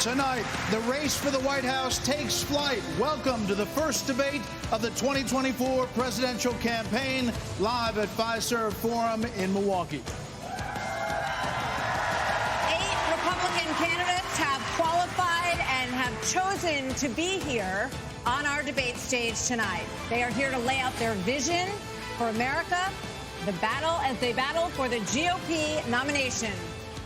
Tonight, the race for the White House takes flight. Welcome to the first debate of the 2024 presidential campaign, live at Fiserv Forum in Milwaukee. 8 Republican candidates have qualified and have chosen to be here on our debate stage tonight. They are here to lay out their vision for America, the battle as they battle for the GOP nomination.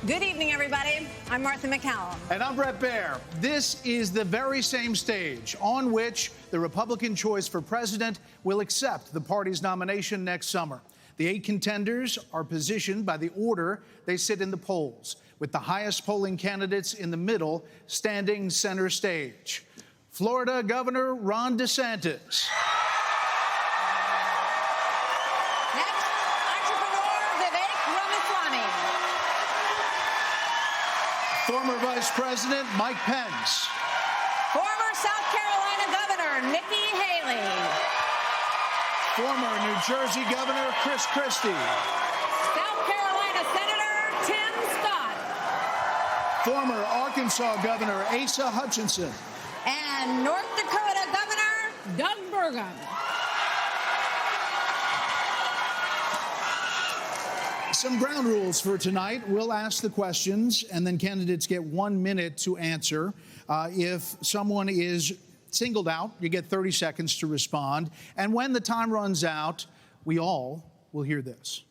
Good evening, everybody. I'm Martha McCallum. And I'm Brett Baer. This is the very same stage on which the Republican choice for president will accept the party's nomination next summer. The 8 contenders are positioned by the order they sit in the polls, with the highest polling candidates in the middle standing center stage. Florida Governor Ron DeSantis. Next, entrepreneur Vivek Ramaswamy. Former Vice President Mike Pence. Former South Carolina Governor Nikki Haley. Former New Jersey Governor Christie. South Carolina Senator Tim Scott. Former Arkansas Governor Asa Hutchinson. And North Dakota Governor Doug Burgum. Some ground rules for tonight. We'll ask the questions, and then candidates get 1 minute to answer. If someone is singled out, you get 30 seconds to respond. And when the time runs out, we all will hear this.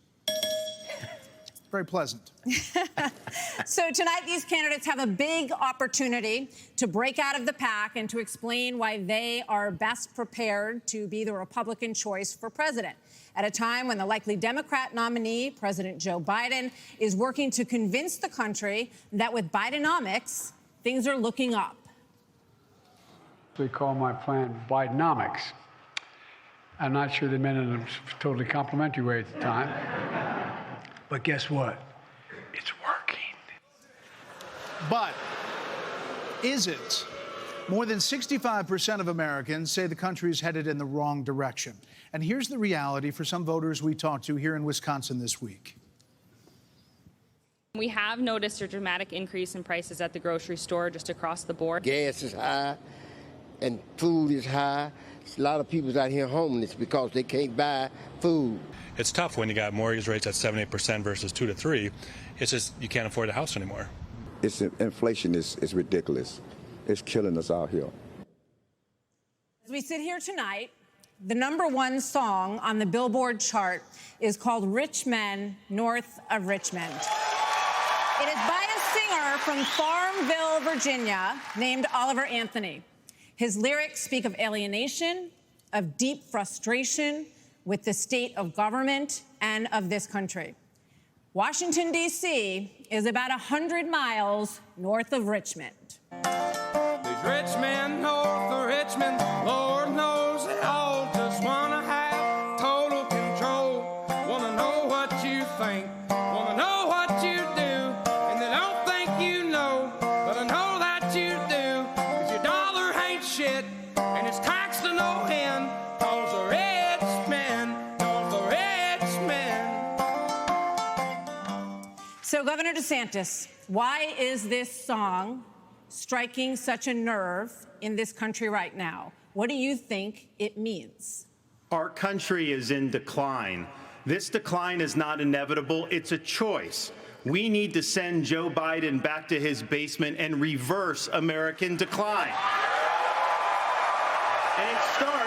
Very pleasant. So tonight, these candidates have a big opportunity to break out of the pack and to explain why they are best prepared to be the Republican choice for president, at a time when the likely Democrat nominee, President Joe Biden, is working to convince the country that with Bidenomics, things are looking up. They call my plan Bidenomics. I'm not sure they meant it in a totally complimentary way at the time. But guess what? It's working. But is it? More than 65% of Americans say the country is headed in the wrong direction. And here's the reality for some voters we talked to here in Wisconsin this week. We have noticed a dramatic increase in prices at the grocery store just across the board. Gas is high and food is high. A lot of people's out here homeless because they can't buy food. It's tough when you got mortgage rates at 7-8% versus 2 to 3. It's just you can't afford a house anymore. Inflation is ridiculous. It's killing us out here. As we sit here tonight, the #1 song on the Billboard chart is called Rich Men North of Richmond. It is by a singer from Farmville, Virginia, named Oliver Anthony. His lyrics speak of alienation, of deep frustration with the state of government and of this country. Washington, D.C. is about 100 miles north of Richmond. These rich men north of Richmond, Lord knows they all just want to have total control. Want to know what you think, want to know what you do, and they don't think you know, but I know that you do, because your dollar ain't shit, and it's taxed to no end, cause the rich men north of Richmond. So, Governor DeSantis, why is this song striking such a nerve in this country right now? What do you think it means? Our country is in decline. This decline is not inevitable. It's a choice. We need to send Joe Biden back to his basement and reverse American decline. And it starts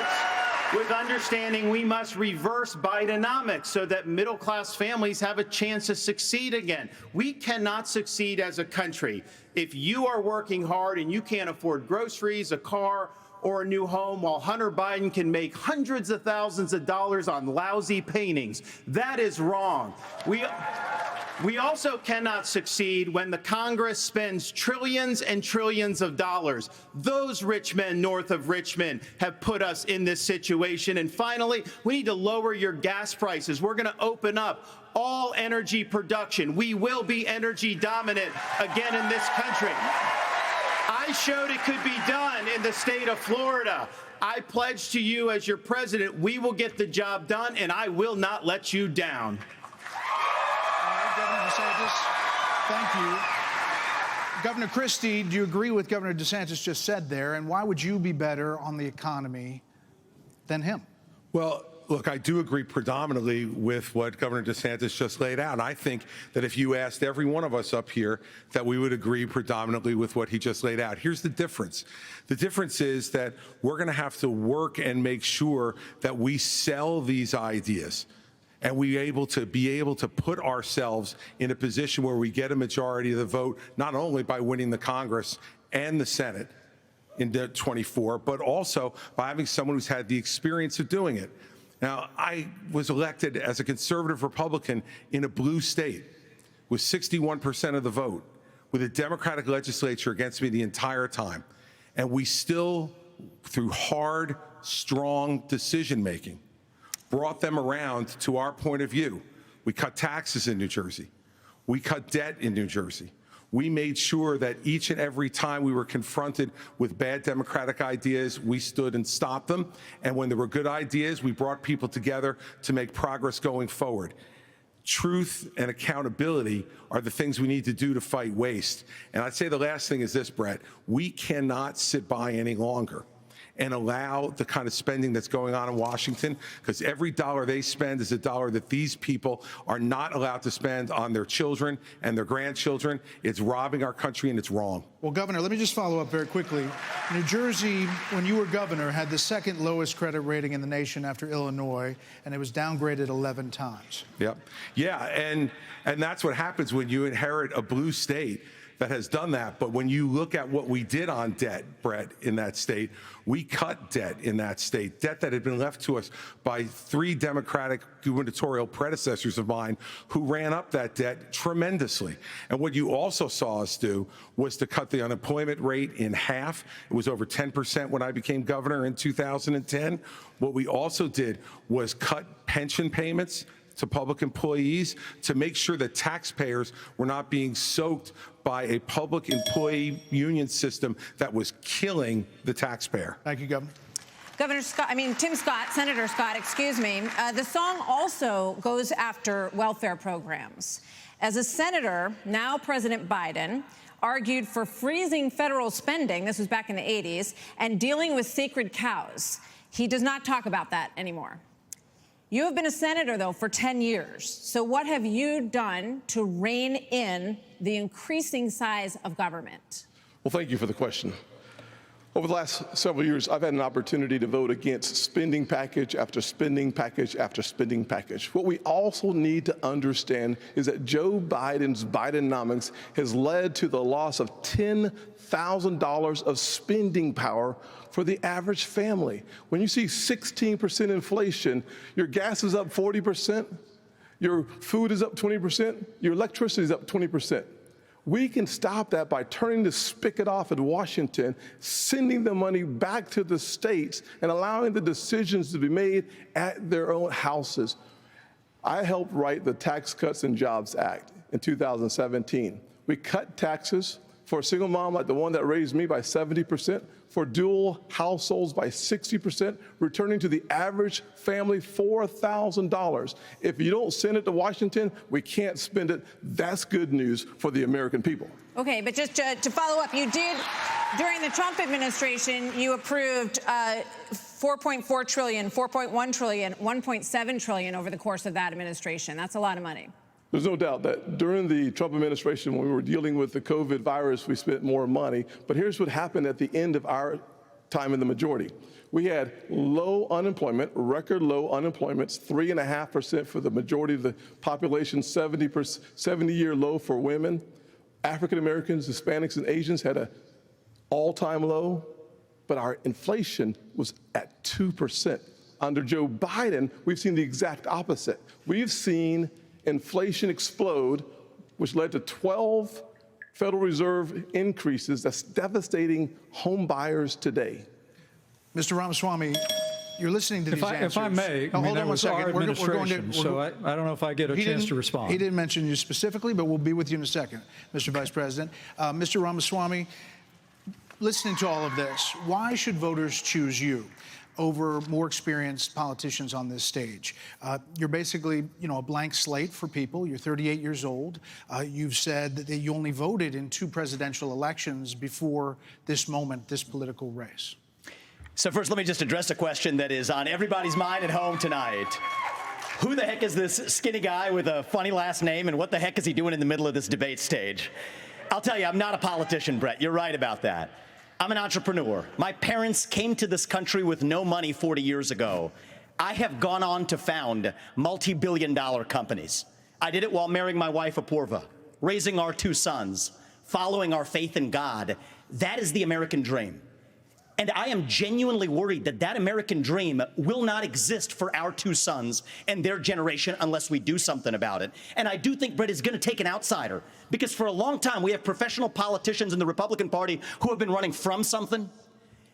with understanding we must reverse Bidenomics so that middle-class families have a chance to succeed again. We cannot succeed as a country if you are working hard and you can't afford groceries, a car, or a new home, while Hunter Biden can make hundreds of thousands of dollars on lousy paintings. That is wrong. We also cannot succeed when the Congress spends trillions and trillions of dollars. Those rich men north of Richmond have put us in this situation. And finally, we need to lower your gas prices. We're going to open up all energy production. We will be energy dominant again in this country. I showed it could be done in the state of Florida. I pledge to you as your president, we will get the job done, and I will not let you down. Governor DeSantis, thank you. Governor Christie, do you agree with Governor DeSantis just said there? And why would you be better on the economy than him? Well, look, I do agree predominantly with what Governor DeSantis just laid out. I think that if you asked every one of us up here, that we would agree predominantly with what he just laid out. Here's the difference. The difference is that we're going to have to work and make sure that we sell these ideas and be able to put ourselves in a position where we get a majority of the vote, not only by winning the Congress and the Senate in 24, but also by having someone who's had the experience of doing it. Now, I was elected as a conservative Republican in a blue state with 61% of the vote, with a Democratic legislature against me the entire time. And we still, through hard, strong decision-making, brought them around to our point of view. We cut taxes in New Jersey. We cut debt in New Jersey. We made sure that each and every time we were confronted with bad Democratic ideas, we stood and stopped them. And when there were good ideas, we brought people together to make progress going forward. Truth and accountability are the things we need to do to fight waste. And I'd say the last thing is this, Brett. We cannot sit by any longer and allow the kind of spending that's going on in Washington, because every dollar they spend is a dollar that these people are not allowed to spend on their children and their grandchildren. It's robbing our country, and it's wrong. Well, Governor, let me just follow up very quickly. New Jersey, when you were governor, had the second lowest credit rating in the nation after Illinois, and it was downgraded 11 times. Yep. Yeah, and that's what happens when you inherit a blue state that has done that. But when you look at what we did on debt, Brett, in that state, we cut debt in that state, debt that had been left to us by 3 Democratic gubernatorial predecessors of mine who ran up that debt tremendously. And what you also saw us do was to cut the unemployment rate in half. It was over 10% when I became governor in 2010. What we also did was cut pension payments to public employees to make sure that taxpayers were not being soaked by a public employee union system that was killing the taxpayer. Thank you, Governor. Tim Scott, Senator Scott, excuse me. The song also goes after welfare programs. As a senator, now President Biden argued for freezing federal spending, this was back in the 80s, and dealing with sacred cows. He does not talk about that anymore. You have been a senator, though, for 10 years. So what have you done to rein in the increasing size of government? Well, thank you for the question. Over the last several years, I've had an opportunity to vote against spending package after spending package after spending package. What we also need to understand is that Joe Biden's Bidenomics has led to the loss of $10,000 of spending power for the average family. When you see 16% inflation, your gas is up 40%, your food is up 20%, your electricity is up 20%. We can stop that by turning the spigot off in Washington, sending the money back to the states, and allowing the decisions to be made at their own houses. I helped write the Tax Cuts and Jobs Act in 2017. We cut taxes for a single mom like the one that raised me by 70%, for dual households by 60%, returning to the average family $4,000. If you don't send it to Washington, we can't spend it. That's good news for the American people. Okay, but just to follow up, you did, during the Trump administration, you approved $4.4 trillion, $4.1 trillion, $1.7 trillion over the course of that administration. That's a lot of money. There's no doubt that during the Trump administration, when we were dealing with the COVID virus, we spent more money. But here's what happened at the end of our time in the majority. We had low unemployment, record low unemployment, 3.5% for the majority of the population, 70-year low for women. African Americans, Hispanics, and Asians had an all-time low, but our inflation was at 2%. Under Joe Biden, we've seen the exact opposite. We've seen inflation explode, which led to 12 Federal Reserve increases that's devastating home buyers today. Mr. Ramaswamy, you're listening to these answers. If I may, hold on one second. We're going to, I don't know if I get a chance to respond. He didn't mention you specifically, but we'll be with you in a second, Mr. Vice President. Mr. Ramaswamy, listening to all of this, why should voters choose you? over more experienced politicians on this stage. You're basically, a blank slate for people. You're 38 years old. You've said that you only voted in 2 presidential elections before this moment, this political race. So first, let me just address a question that is on everybody's mind at home tonight. Who the heck is this skinny guy with a funny last name, and what the heck is he doing in the middle of this debate stage? I'll tell you, I'm not a politician, Brett. You're right about that. I'm an entrepreneur. My parents came to this country with no money 40 years ago. I have gone on to found multi-billion-dollar companies. I did it while marrying my wife, Apoorva, raising our 2 sons, following our faith in God. That is the American dream. And I am genuinely worried that that American dream will not exist for our 2 sons and their generation unless we do something about it. And I do think Brett is going to take an outsider, because for a long time we have professional politicians in the Republican Party who have been running from something.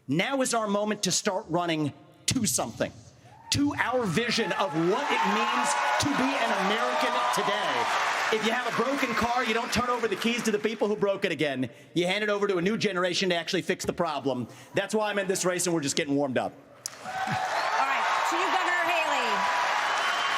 Now is our moment to start running to something, to our vision of what it means to be an American today. If you have a broken car, you don't turn over the keys to the people who broke it again. You hand it over to a new generation to actually fix the problem. That's why I'm in this race, and we're just getting warmed up. All right, to you, Governor Haley.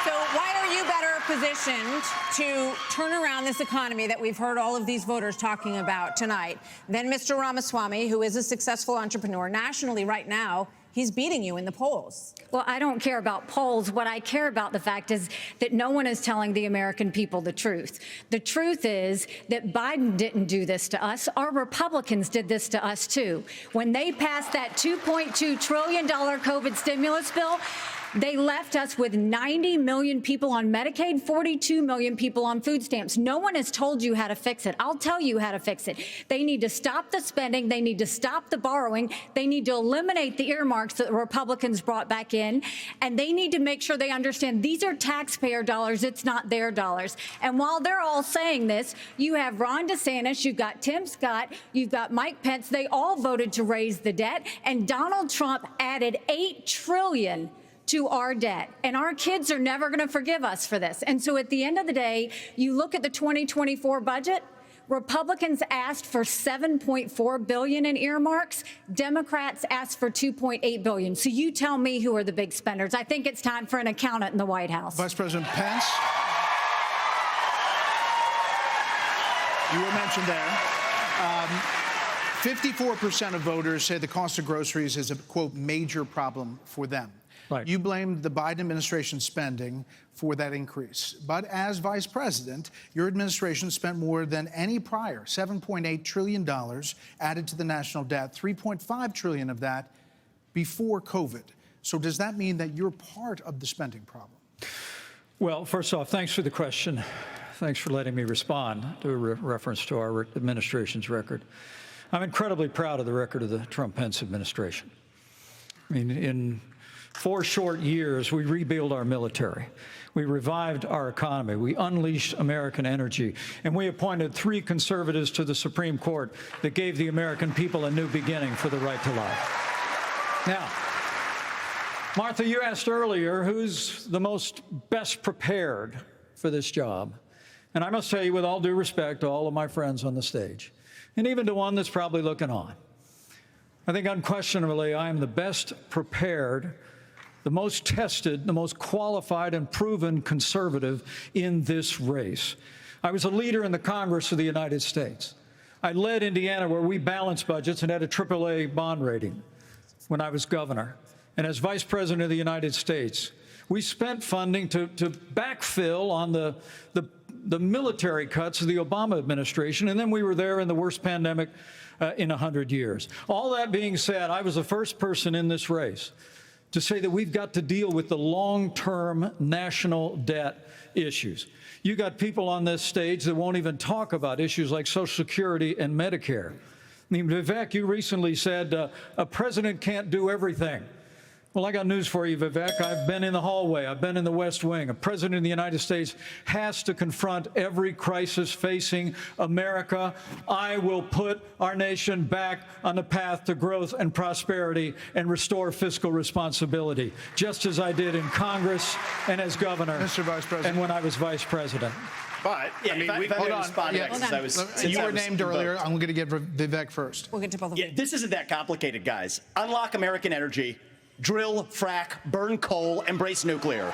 So why are you better positioned to turn around this economy that we've heard all of these voters talking about tonight than Mr. Ramaswamy, who is a successful entrepreneur nationally right now? He's beating you in the polls. Well, I don't care about polls. What I care about, the fact is that no one is telling the American people the truth. The truth is that Biden didn't do this to us. Our Republicans did this to us, too. When they passed that $2.2 trillion COVID stimulus bill, they left us with 90 million people on Medicaid, 42 million people on food stamps. No one has told you how to fix it. I'll tell you how to fix it. They need to stop the spending. They need to stop the borrowing. They need to eliminate the earmarks that the Republicans brought back in. And they need to make sure they understand these are taxpayer dollars. It's not their dollars. And while they're all saying this, you have Ron DeSantis, you've got Tim Scott, you've got Mike Pence. They all voted to raise the debt. And Donald Trump added $8 trillion to our debt. And our kids are never going to forgive us for this. And so at the end of the day, you look at the 2024 budget, Republicans asked for $7.4 billion in earmarks. Democrats asked for $2.8 billion. So you tell me who are the big spenders. I think it's time for an accountant in the White House. Vice President Pence, you were mentioned there. 54% of voters say the cost of groceries is a, quote, major problem for them. Right. You blamed the Biden administration spending for that increase. But as vice president, your administration spent more than any prior, $7.8 trillion added to the national debt, $3.5 trillion of that before COVID. So does that mean that you're part of the spending problem? Well, first off, thanks for the question. Thanks for letting me respond to a reference to our administration's record. I'm incredibly proud of the record of the Trump-Pence administration. I mean, in 4 short years, we rebuilt our military. We revived our economy. We unleashed American energy. And we appointed 3 conservatives to the Supreme Court that gave the American people a new beginning for the right to life. Now, Martha, you asked earlier who's the most best prepared for this job. And I must tell you, with all due respect to all of my friends on the stage, and even to one that's probably looking on, I think unquestionably I am the best prepared, the most tested, the most qualified and proven conservative in this race. I was a leader in the Congress of the United States. I led Indiana where we balanced budgets and had a AAA bond rating when I was governor. And as Vice President of the United States, we spent funding to backfill on the military cuts of the Obama administration, and then we were there in the worst pandemic in 100 years. All that being said, I was the first person in this race to say that we've got to deal with the long-term national debt issues. You got people on this stage that won't even talk about issues like Social Security and Medicare. I mean, Vivek, you recently said a president can't do everything. Well, I got news for you, Vivek. I've been in the hallway. I've been in the West Wing. A president of the United States has to confront every crisis facing America. I will put our nation back on the path to growth and prosperity and restore fiscal responsibility, just as I did in Congress and as governor, Mr. Vice President, and when I was vice president. But, I mean, we hold on. You were named earlier. I'm going to give Vivek first. We'll get to both of you. This isn't that complicated, guys. Unlock American energy. Drill, frack, burn coal, embrace nuclear.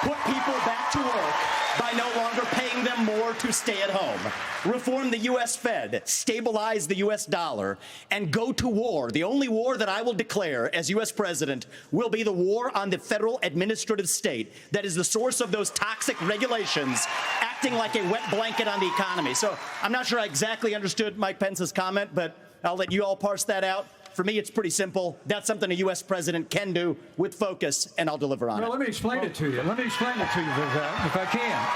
Put people back to work by no longer paying them more to stay at home. Reform the U.S. Fed, stabilize the U.S. dollar, and go to war. The only war that I will declare as U.S. president will be the war on the federal administrative state that is the source of those toxic regulations acting like a wet blanket on the economy. So I'm not sure I exactly understood Mike Pence's comment, but I'll let you all parse that out. For me, it's pretty simple. That's something a U.S. president can do with focus, and I'll deliver on it. Let me explain it to you. Let me explain it to you, Vivek, if I can.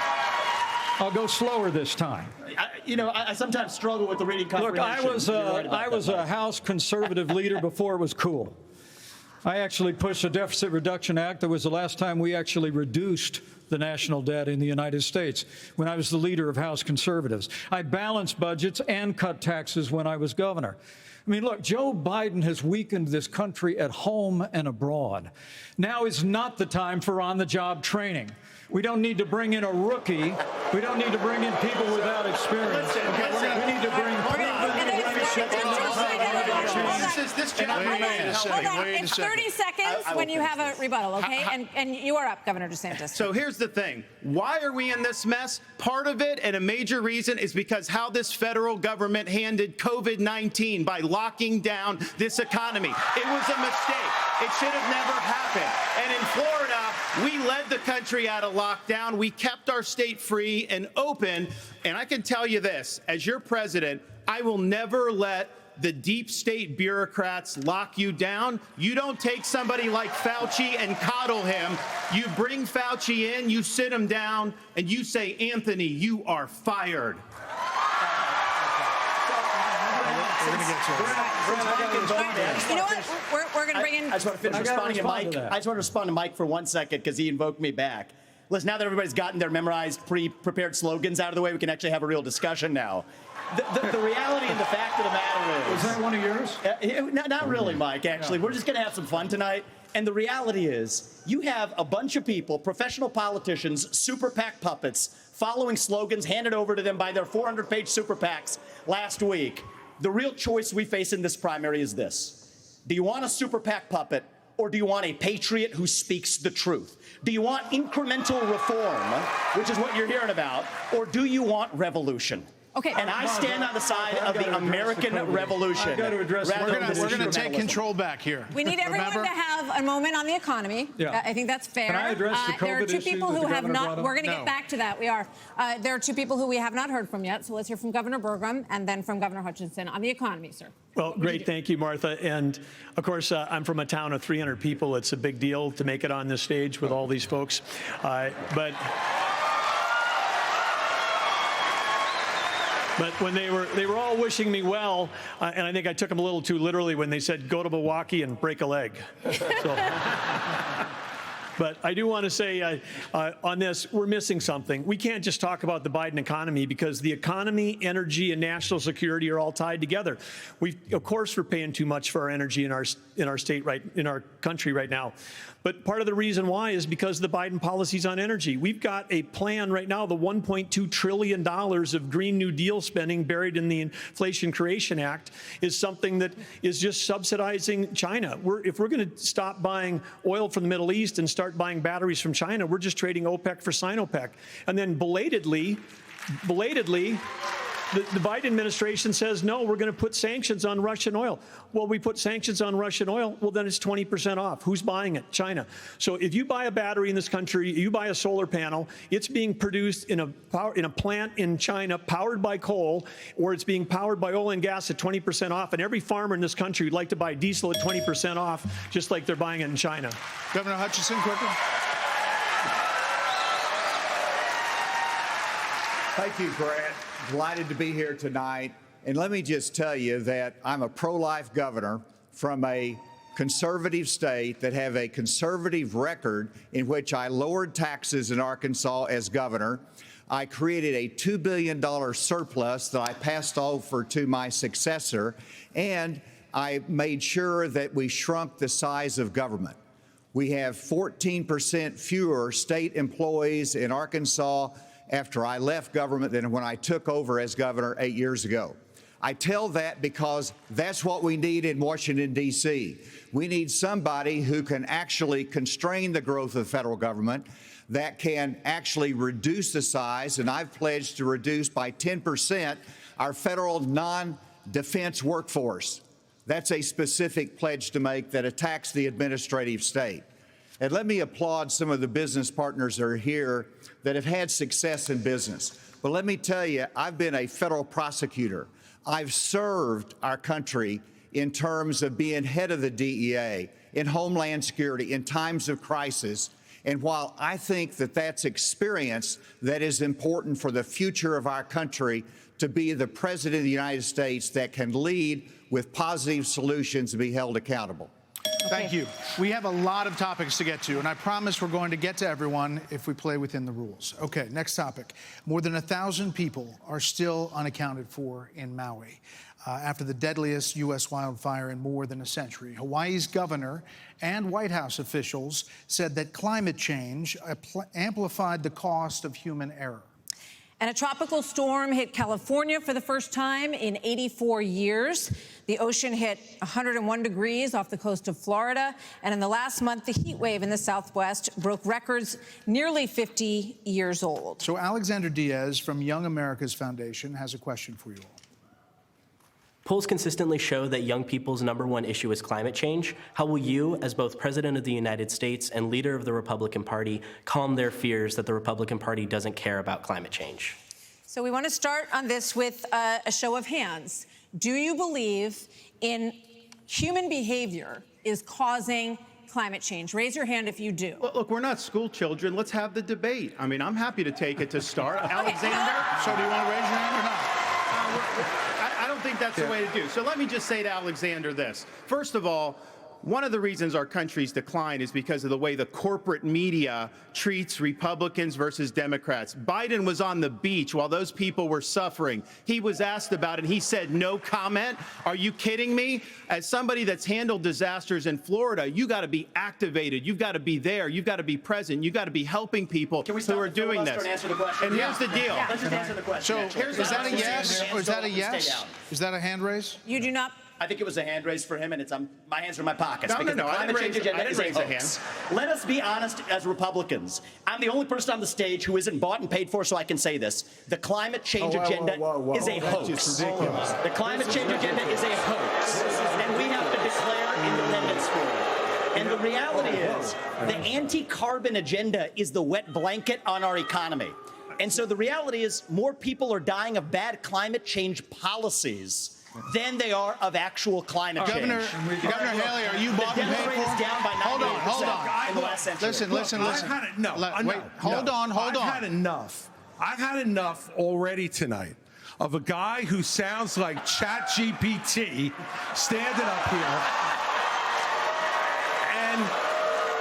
I'll go slower this time. I sometimes struggle with the reading comprehension. Look, I was a House conservative leader before it was cool. I actually pushed the Deficit Reduction Act. That was the last time we actually reduced the national debt in the United States, when I was the leader of House conservatives. I balanced budgets and cut taxes when I was governor. I mean, look, Joe Biden has weakened this country at home and abroad. Now is not the time for on-the-job training. We don't need to bring in a rookie. We don't need to bring in people without experience. We need to bring Hold on. It's 30 seconds when you have a rebuttal, okay? And you are up, Governor DeSantis. So here's the thing. Why are we in this mess? Part of it, and a major reason, is because how this federal government handled COVID-19 by locking down this economy. It was a mistake. It should have never happened. And in Florida, we led the country out of lockdown. We kept our state free and open. And I can tell you this, as your president, I will never let the deep state bureaucrats lock you down. You don't take somebody like Fauci and coddle him. You bring Fauci in, you sit him down, and you say, Anthony, you are fired. You know what? We're going to bring in. I just want to finish responding to Mike. I just want to respond to Mike for 1 second because he invoked me back. Listen, now that everybody's gotten their memorized, pre-prepared slogans out of the way, we can actually have a real discussion now. The reality and the fact of the matter is... Was that one of yours? Not really, Mike, actually. We're just going to have some fun tonight. And the reality is, you have a bunch of people, professional politicians, super PAC puppets, following slogans handed over to them by their 400-page super PACs last week. The real choice we face in this primary is this. Do you want a super PAC puppet, or do you want a patriot who speaks the truth? Do you want incremental reform, which is what you're hearing about, or do you want revolution? Okay. And I stand on the side of the American Revolution. I've got to address We're going to take control back here. We need everyone to have a moment on the economy. Yeah. I think that's fair. Can I address the COVID There are two people issue who that have the governor not. brought up? We're going to get back to that. We are. There are two people who we have not heard from yet. So let's hear from Governor Burgum and then from Governor Hutchinson on the economy, sir. Well, great. Thank you, Martha. And of course, I'm from a town of 300 people. It's a big deal to make it on this stage with all these folks. But when they were all wishing me well, and I think I took them a little too literally when they said, go to Milwaukee and break a leg. But I do want to say on this, we're missing something. We can't just talk about the Biden economy because the economy, energy, and national security are all tied together. Of course, we're paying too much for our energy in our state, in our country right now. But part of the reason why is because of the Biden policies on energy. We've got a plan right now, the $1.2 trillion of Green New Deal spending buried in the Inflation Creation Act is something that is just subsidizing China. If we're going to stop buying oil from the Middle East and start buying batteries from China, we're just trading OPEC for Sinopec. And then belatedly, the Biden administration says, no, we're going to put sanctions on Russian oil. Well, we put sanctions on Russian oil. Well, then it's 20% off. Who's buying it? China. So if you buy a battery in this country, you buy a solar panel, it's being produced in a plant in China powered by coal, or it's being powered by oil and gas at 20% off. And every farmer in this country would like to buy diesel at 20% off, just like they're buying it in China. Governor Hutchinson, quickly. Thank you, Grant. Delighted to be here tonight. And let me just tell you that I'm a pro-life governor from a conservative state that have a conservative record in which I lowered taxes in Arkansas as governor. I created a $2 billion surplus that I passed over to my successor, and I made sure that we shrunk the size of government. We have 14% fewer state employees in Arkansas after I left government than when I took over as governor 8 years ago. I tell that because that's what we need in Washington, D.C. We need somebody who can actually constrain the growth of the federal government, that can actually reduce the size, and I've pledged to reduce by 10% our federal non-defense workforce. That's a specific pledge to make that attacks the administrative state. And let me applaud some of the business partners that are here that have had success in business. But let me tell you, I've been a federal prosecutor. I've served our country in terms of being head of the DEA, in Homeland Security, in times of crisis. And while I think that that's experience that is important for the future of our country, to be the President of the United States that can lead with positive solutions and be held accountable. Thank you. We have a lot of topics to get to, and I promise we're going to get to everyone if we play within the rules. Okay, next topic. More than 1,000 people are still unaccounted for in Maui after the deadliest U.S. wildfire in more than a century. Hawaii's governor and White House officials said that climate change amplified the cost of human error. And a tropical storm hit California for the first time in 84 years. The ocean hit 101 degrees off the coast of Florida. And in the last month, the heat wave in the Southwest broke records nearly 50 years old. So Alexander Diaz from Young America's Foundation has a question for you all. Polls consistently show that young people's #1 issue is climate change. How will you, as both President of the United States and leader of the Republican Party, calm their fears that the Republican Party doesn't care about climate change? So we want to start on this with a show of hands. Do you believe in human behavior is causing climate change? Raise your hand if you do. Look, we're not school children. Let's have the debate. I mean, I'm happy to take it to start. Alexander? So do you want to raise your hand or not? I don't think that's the way to do. So let me just say to Alexander this. First of all, one of the reasons our country's decline is because of the way the corporate media treats Republicans versus Democrats. Biden was on the beach while those people were suffering. He was asked about it. He said no comment. Are you kidding me? As somebody that's handled disasters in Florida, you got to be activated. You've got to be there. You've got to be present. You've got to be helping people who are doing this. And answer the question? And here's the deal. Let's just answer the question. So is that a yes or is that a yes? Is that a hand raise? You do not. I think it was a hand raise for him, and it's my hands are in my pockets. No, because no, the I climate change agenda is a raise a hoax. Let us be honest as Republicans. I'm the only person on the stage who isn't bought and paid for, so I can say this. The climate change agenda is a hoax. The climate change agenda is a hoax, and we have to declare independence for it. And the reality is, the anti-carbon agenda is the wet blanket on our economy. And so the reality is, more people are dying of bad climate change policies than they are of actual climate change. Governor Haley, are you bought and paid for? Is down by 98% in the last century. Listen. I've had it. No, wait, hold on. I've had enough. I've had enough already tonight of a guy who sounds like ChatGPT standing up here. And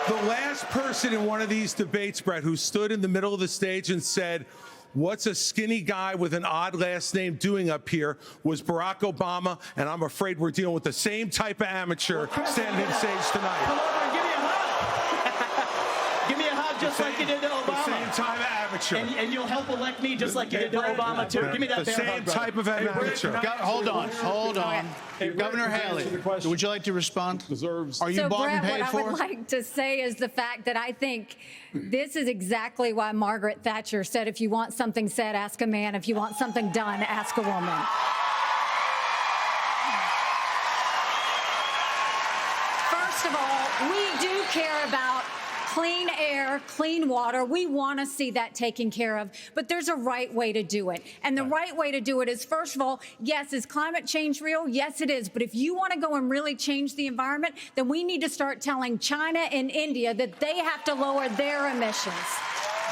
the last person in one of these debates, Brett, who stood in the middle of the stage and said, "What's a skinny guy with an odd last name doing up here?" was Barack Obama, and I'm afraid we're dealing with the same type of amateur standing on stage tonight. Come over and give me a hug. Give me a hug just like you did to Obama. The same type of amateur. And you'll help elect me just like you did to Obama, too. Give me that the bear same hug, brother. type of amateur. Hold on. Governor Haley, would you like to respond? Are you bought and paid for? What I would like to say is the fact that I think this is exactly why Margaret Thatcher said, if you want something said, ask a man. If you want something done, ask a woman. First of all, we do care about clean air, clean water. We want to see that taken care of, but there's a right way to do it. And the right way to do it is, first of all, yes, is climate change real? Yes, it is. But if you want to go and really change the environment, then we need to start telling China and India that they have to lower their emissions.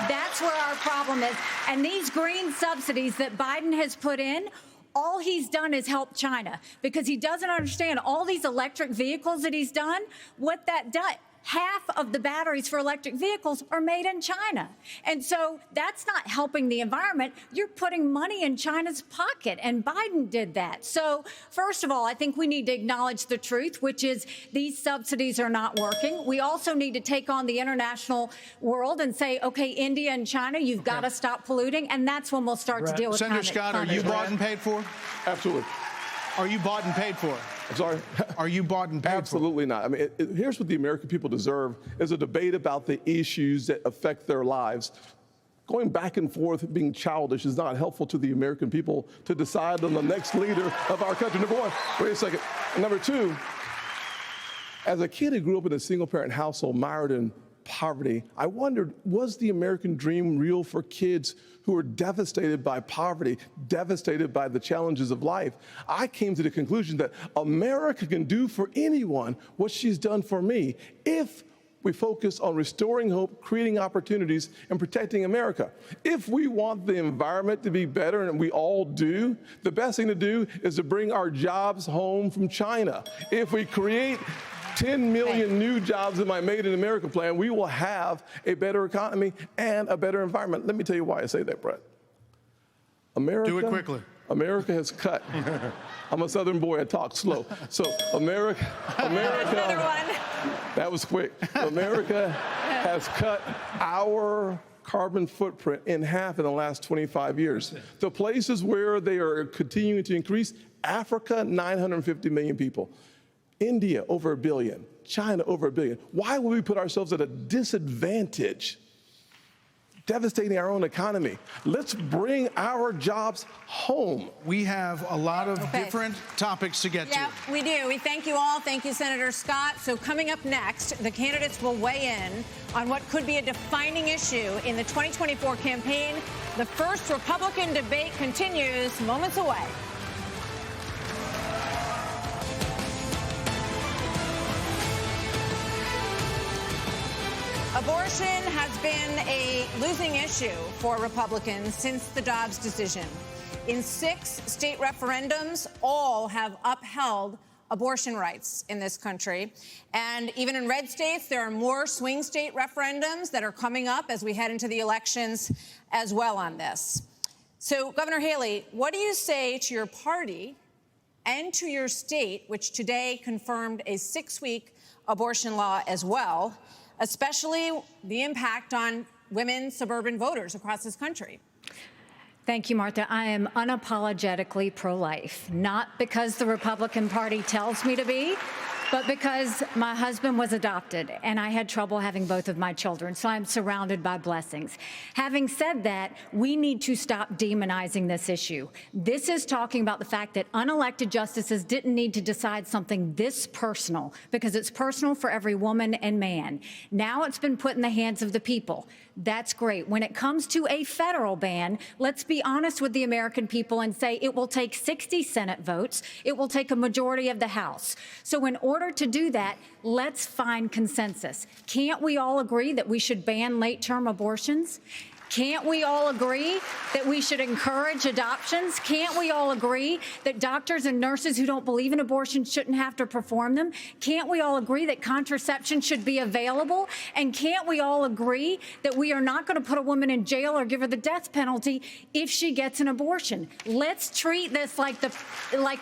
That's where our problem is. And these green subsidies that Biden has put in, all he's done is help China, because he doesn't understand all these electric vehicles that he's done, what that does. Half of the batteries for electric vehicles are made in China. And so that's not helping the environment. You're putting money in China's pocket, and Biden did that. So first of all, I think we need to acknowledge the truth, which is these subsidies are not working. We also need to take on the international world and say, okay, India and China, you've got to stop polluting, and that's when we'll start to deal with Senator climate. Scott, are you bought and paid for? Absolutely. Are you bought and paid for? I'm sorry? Are you bought and paid Absolutely not. I mean, here's what the American people deserve is a debate about the issues that affect their lives. Going back and forth, being childish is not helpful to the American people to decide on the next leader of our country. Number one, wait a second. And number two, as a kid who grew up in a single-parent household mired in poverty, I wondered, was the American dream real for kids who were devastated by poverty, devastated by the challenges of life? I came to the conclusion that America can do for anyone what she's done for me if we focus on restoring hope, creating opportunities, and protecting America. If we want the environment to be better, and we all do, the best thing to do is to bring our jobs home from China. If we create 10 million new jobs in my Made in America plan, we will have a better economy and a better environment. Let me tell you why I say that, Brett. America, do it quickly. America has cut. I'm a Southern boy, I talk slow. So America, that was quick. America has cut our carbon footprint in half in the last 25 years. The places where they are continuing to increase, Africa, 950 million people. India, over 1 billion. China, over 1 billion. Why would we put ourselves at a disadvantage, devastating our own economy? Let's bring our jobs home. We have a lot of different topics to get to. Yeah, we do. We thank you all. Thank you, Senator Scott. So coming up next, the candidates will weigh in on what could be a defining issue in the 2024 campaign. The first Republican debate continues moments away. Abortion has been a losing issue for Republicans since the Dobbs decision. In 6 state referendums, all have upheld abortion rights in this country. And even in red states, there are more swing state referendums that are coming up as we head into the elections as well on this. So, Governor Haley, what do you say to your party and to your state, which today confirmed a 6-week abortion law as well, especially the impact on women suburban voters across this country? Thank you, Martha. I am unapologetically pro-life, not because the Republican Party tells me to be, but because my husband was adopted and I had trouble having both of my children, so I'm surrounded by blessings. Having said that, we need to stop demonizing this issue. This is talking about the fact that unelected justices didn't need to decide something this personal, because it's personal for every woman and man. Now it's been put in the hands of the people. That's great. When it comes to a federal ban, let's be honest with the American people and say it will take 60 Senate votes. It will take a majority of the House. So in order to do that, let's find consensus. Can't we all agree that we should ban late-term abortions? Can't we all agree that we should encourage adoptions? Can't we all agree that doctors and nurses who don't believe in abortion shouldn't have to perform them? Can't we all agree that contraception should be available? And can't we all agree that we are not going to put a woman in jail or give her the death penalty if she gets an abortion? Let's treat this like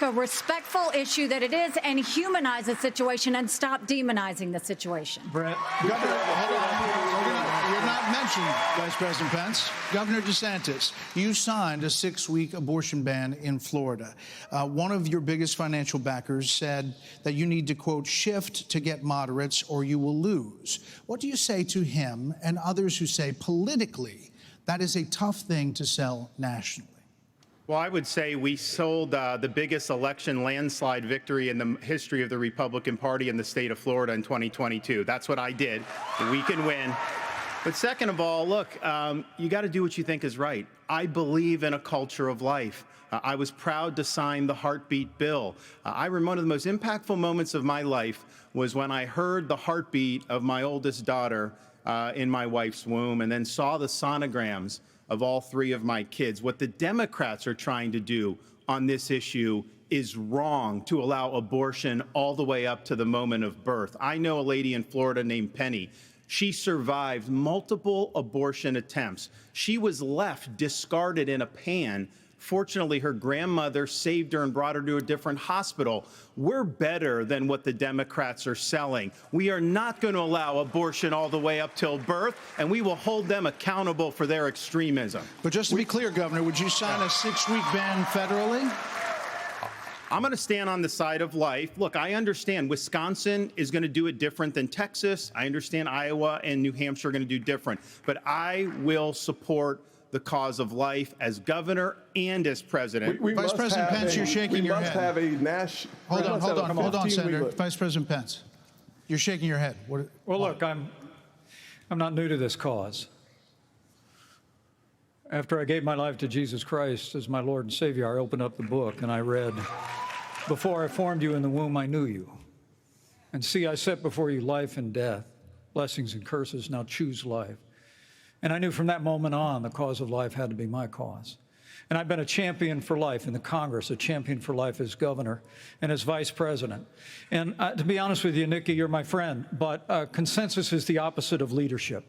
a respectful issue that it is and humanize the situation and stop demonizing the situation. Brett, Governor, you're not mentioned, Vice President Pence. Governor DeSantis, you signed a 6-week abortion ban in Florida. One of your biggest financial backers said that you need to, quote, shift to get moderates or you will lose. What do you say to him and others who say politically that is a tough thing to sell nationally? Well, I would say we sold the biggest election landslide victory in the history of the Republican Party in the state of Florida in 2022. That's what I did. We can win. But second of all, look, you got to do what you think is right. I believe in a culture of life. I was proud to sign the heartbeat bill. I remember one of the most impactful moments of my life was when I heard the heartbeat of my oldest daughter in my wife's womb and then saw the sonograms of all 3 of my kids. What the Democrats are trying to do on this issue is wrong, to allow abortion all the way up to the moment of birth. I know a lady in Florida named Penny. She survived multiple abortion attempts. She was left discarded in a pan. Fortunately, her grandmother saved her and brought her to a different hospital. We're better than what the Democrats are selling. We are not going to allow abortion all the way up till birth, and we will hold them accountable for their extremism. But just to be clear, Governor, would you sign a 6-week ban federally? I'm going to stand on the side of life. Look, I understand Wisconsin is going to do it different than Texas. I understand Iowa and New Hampshire are going to do different. But I will support the cause of life as governor and as president. Vice President Pence, you're shaking your head. We must have a national. Hold on, Senator. Vice President Pence, you're shaking your head. Well, look, I'm not new to this cause. After I gave my life to Jesus Christ as my Lord and Savior, I opened up the book and I read, "Before I formed you in the womb, I knew you. And see, I set before you life and death, blessings and curses. Now choose life." And I knew from that moment on the cause of life had to be my cause. And I've been a champion for life in the Congress, a champion for life as governor and as vice president. And to be honest with you, Nikki, you're my friend, but consensus is the opposite of leadership.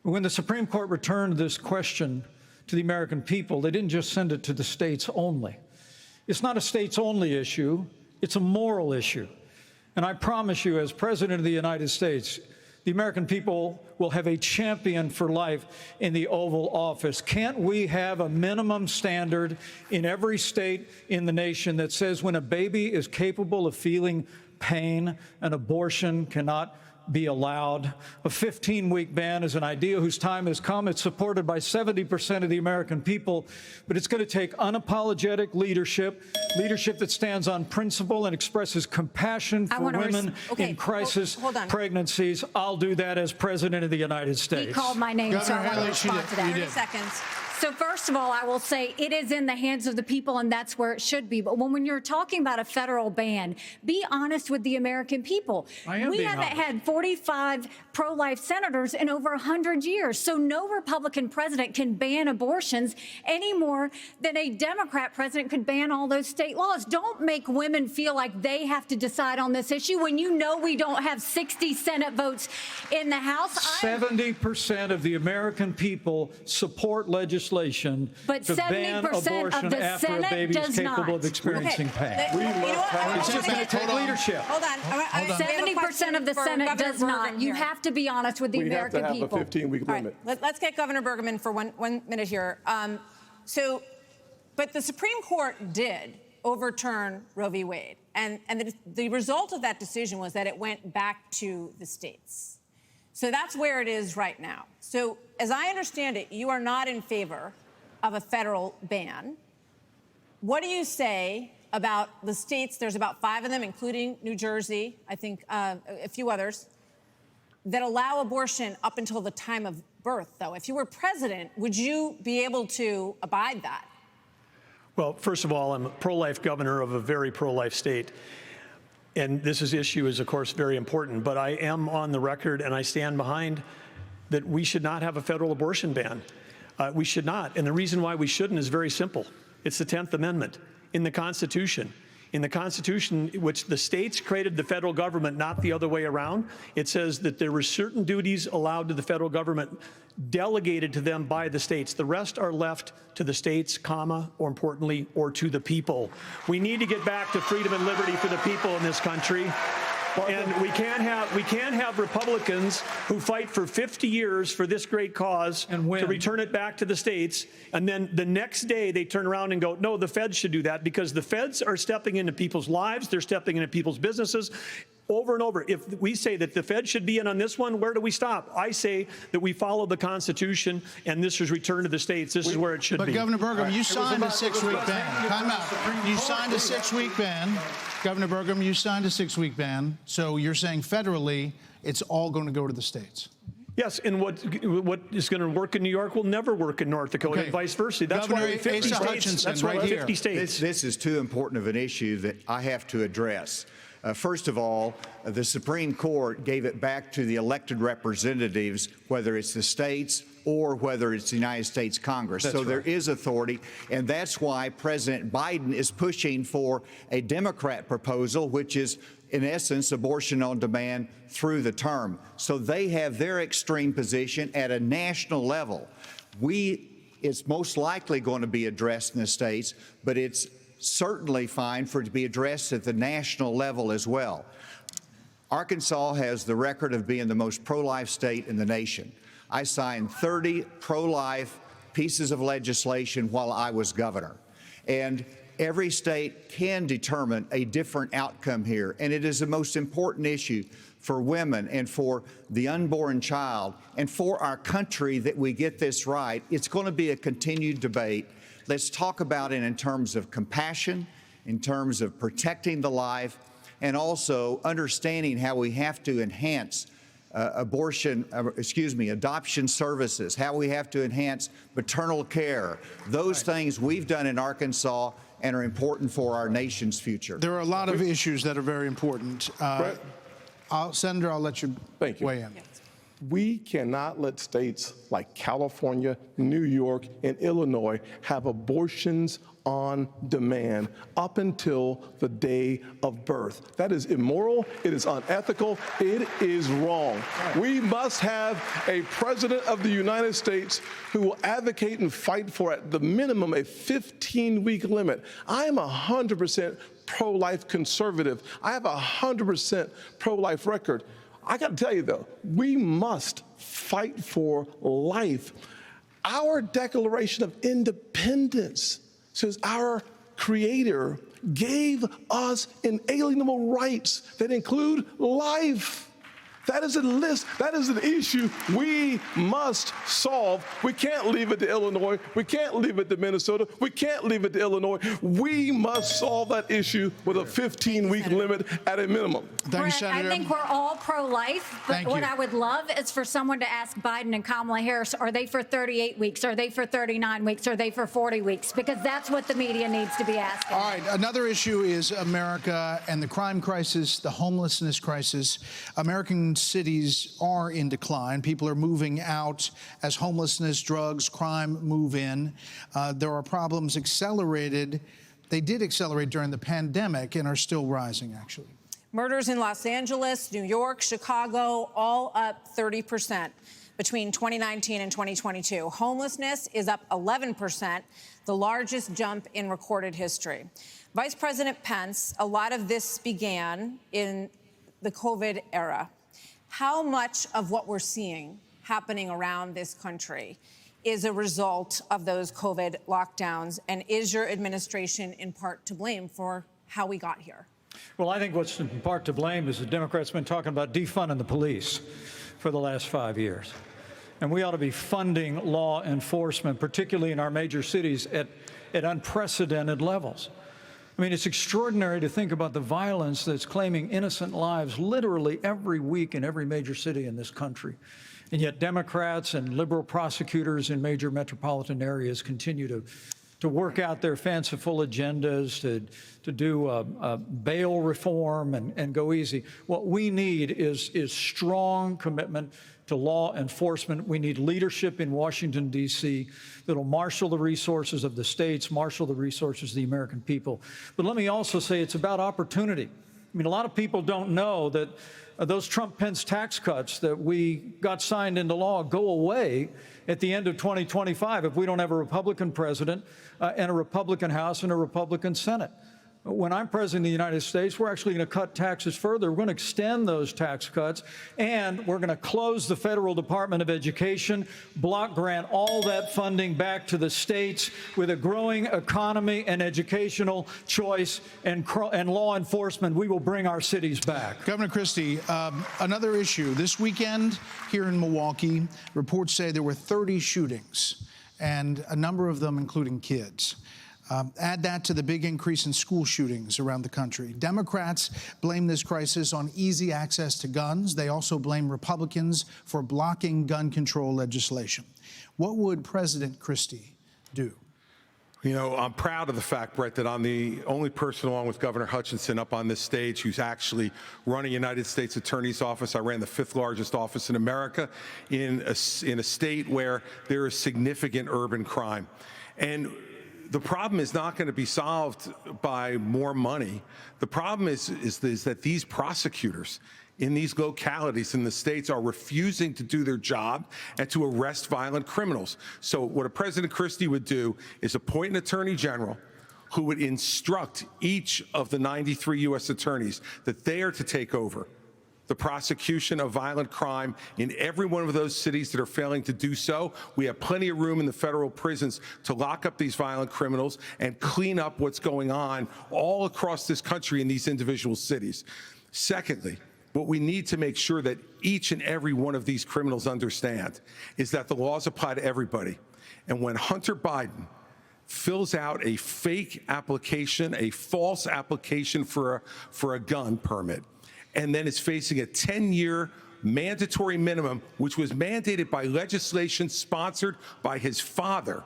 When the Supreme Court returned this question to the American people, they didn't just send it to the states only. It's not a states-only issue, it's a moral issue. And I promise you, as President of the United States, the American people will have a champion for life in the Oval Office. Can't we have a minimum standard in every state in the nation that says when a baby is capable of feeling pain, an abortion cannot be allowed? A 15-week ban is an idea whose time has come. It's supported by 70% of the American people, but it's going to take unapologetic leadership that stands on principle and expresses compassion for women in crisis pregnancies. I'll do that as President of the United States. He called my name, so I want to respond to that. 30 seconds. So first of all, I will say it is in the hands of the people, and that's where it should be. But when you're talking about a federal ban, be honest with the American people. We haven't had 45 pro-life senators in over 100 years. So no Republican president can ban abortions any more than a Democrat president could ban all those state laws. Don't make women feel like they have to decide on this issue when you know we don't have 60 Senate votes in the House. 70% of the American people support legislation but to ban 70% abortion of the after a Senate baby is does capable not. of experiencing pain. It's just going to take leadership. Hold on. 70% of the Senate does not. You have to be honest with the American people. We have to have a 15-week limit. Let's get Governor Burgum in for one minute here. But the Supreme Court did overturn Roe v. Wade, and the result of that decision was that it went back to the states. So that's where it is right now. So as I understand it, you are not in favor of a federal ban. What do you say about the states? There's about 5 of them, including New Jersey, I think a few others, that allow abortion up until the time of birth, though. If you were president, would you be able to abide that? Well, first of all, I'm a pro-life governor of a very pro-life state. And this issue is, of course, very important. But I am on the record, and I stand behind that we should not have a federal abortion ban. We should not. And the reason why we shouldn't is very simple. It's the 10th Amendment in the Constitution. In the Constitution, which the states created the federal government, not the other way around, it says that there were certain duties allowed to the federal government delegated to them by the states. The rest are left to the states, or importantly, or to the people. We need to get back to freedom and liberty for the people in this country. And we can't have Republicans who fight for 50 years for this great cause to return it back to the states, and then the next day they turn around and go, no, the feds should do that, because the feds are stepping into people's lives, they're stepping into people's businesses. Over and over, if we say that the Fed should be in on this one, where do we stop? I say that we follow the Constitution, and this is returned to the states. This is where it should be. But Governor Burgum, you signed a 6-week ban. Time out. You signed a 6-week ban. Governor Burgum, you signed a 6-week ban. So you're saying federally, it's all going to go to the states. Yes, and what is going to work in New York will never work in North Dakota, and vice versa. That's Governor why 50 Asa states. Hutchinson, That's why right 50 states. This is too important of an issue that I have to address. First of all, the Supreme Court gave it back to the elected representatives, whether it's the states or whether it's the United States Congress. So there is authority, and that's why President Biden is pushing for a Democrat proposal, which is, in essence, abortion on demand through the term. So they have their extreme position at a national level. It's most likely going to be addressed in the states, but it's certainly fine for it to be addressed at the national level as well. Arkansas has the record of being the most pro-life state in the nation. I signed 30 pro-life pieces of legislation while I was governor. And Every state can determine a different outcome here, and it is the most important issue for women and for the unborn child and for our country that we get this right. It's going to be a continued debate. Let's talk about it in terms of compassion, in terms of protecting the life, and also understanding how we have to enhance adoption services, how we have to enhance maternal care. Those things we've done in Arkansas and are important for our nation's future. There are a lot of issues that are very important. Senator, I'll let you weigh in. We cannot let states like California, New York, and Illinois have abortions on demand up until the day of birth. That is immoral. It is unethical. It is wrong. We must have a president of the United States who will advocate and fight for, at the minimum, a 15-week limit. I am 100% pro-life conservative. I have a 100% pro-life record. I got to tell you, though, we must fight for life. Our Declaration of Independence says our Creator gave us inalienable rights that include life. That is a list. That is an issue we must solve. We can't leave it to Illinois. We can't leave it to Minnesota. We can't leave it to Illinois. We must solve that issue with a 15-week limit at a minimum. Thank you, Senator. I think we're all pro-life, but what I would love is for someone to ask Biden and Kamala Harris, are they for 38 weeks? Are they for 39 weeks? Are they for 40 weeks? Because that's what the media needs to be asking. All right, another issue is America and the crime crisis, the homelessness crisis. American cities are in decline. People are moving out as homelessness, drugs, crime move in. There are problems accelerated. They did accelerate during the pandemic and are still rising, actually. Murders in Los Angeles, New York, Chicago, all up 30% between 2019 and 2022. Homelessness is up 11%, the largest jump in recorded history. Vice President Pence, a lot of this began in the COVID era. How much of what we're seeing happening around this country is a result of those COVID lockdowns, and is your administration in part to blame for how we got here? Well, I think what's in part to blame is the Democrats have been talking about defunding the police for the last 5 years. And we ought to be funding law enforcement, particularly in our major cities, at unprecedented levels. I mean, it's extraordinary to think about the violence that's claiming innocent lives literally every week in every major city in this country. And yet Democrats and liberal prosecutors in major metropolitan areas continue to work out their fanciful agendas, to do bail reform and go easy. What we need is strong commitment to law enforcement. We need leadership in Washington, D.C. that'll marshal the resources of the states, marshal the resources of the American people. But let me also say it's about opportunity. I mean, a lot of people don't know that those Trump-Pence tax cuts that we got signed into law go away at the end of 2025 if we don't have a Republican president and a Republican House and a Republican Senate. When I'm president of the United States, we're actually going to cut taxes further. We're going to extend those tax cuts, and we're going to close the Federal Department of Education, block grant all that funding back to the states. With a growing economy and educational choice and law enforcement, we will bring our cities back. Governor Christie, another issue. This weekend here in Milwaukee, reports say there were 30 shootings, and a number of them including kids. Add that to the big increase in school shootings around the country. Democrats blame this crisis on easy access to guns. They also blame Republicans for blocking gun control legislation. What would President Christie do? You know, I'm proud of the fact, Brett, that I'm the only person, along with Governor Hutchinson, up on this stage who's actually running United States Attorney's Office. I ran the 5th largest office in America in a state where there is significant urban crime. And the problem is not going to be solved by more money. The problem is that these prosecutors in these localities in the states are refusing to do their job and to arrest violent criminals. So what a President Christie would do is appoint an attorney general who would instruct each of the 93 U.S. attorneys that they are to take over the prosecution of violent crime in every one of those cities that are failing to do so. We have plenty of room in the federal prisons to lock up these violent criminals and clean up what's going on all across this country in these individual cities. Secondly, what we need to make sure that each and every one of these criminals understand is that the laws apply to everybody. And when Hunter Biden fills out a fake application, a false application for a gun permit, and then is facing a 10-year mandatory minimum, which was mandated by legislation sponsored by his father,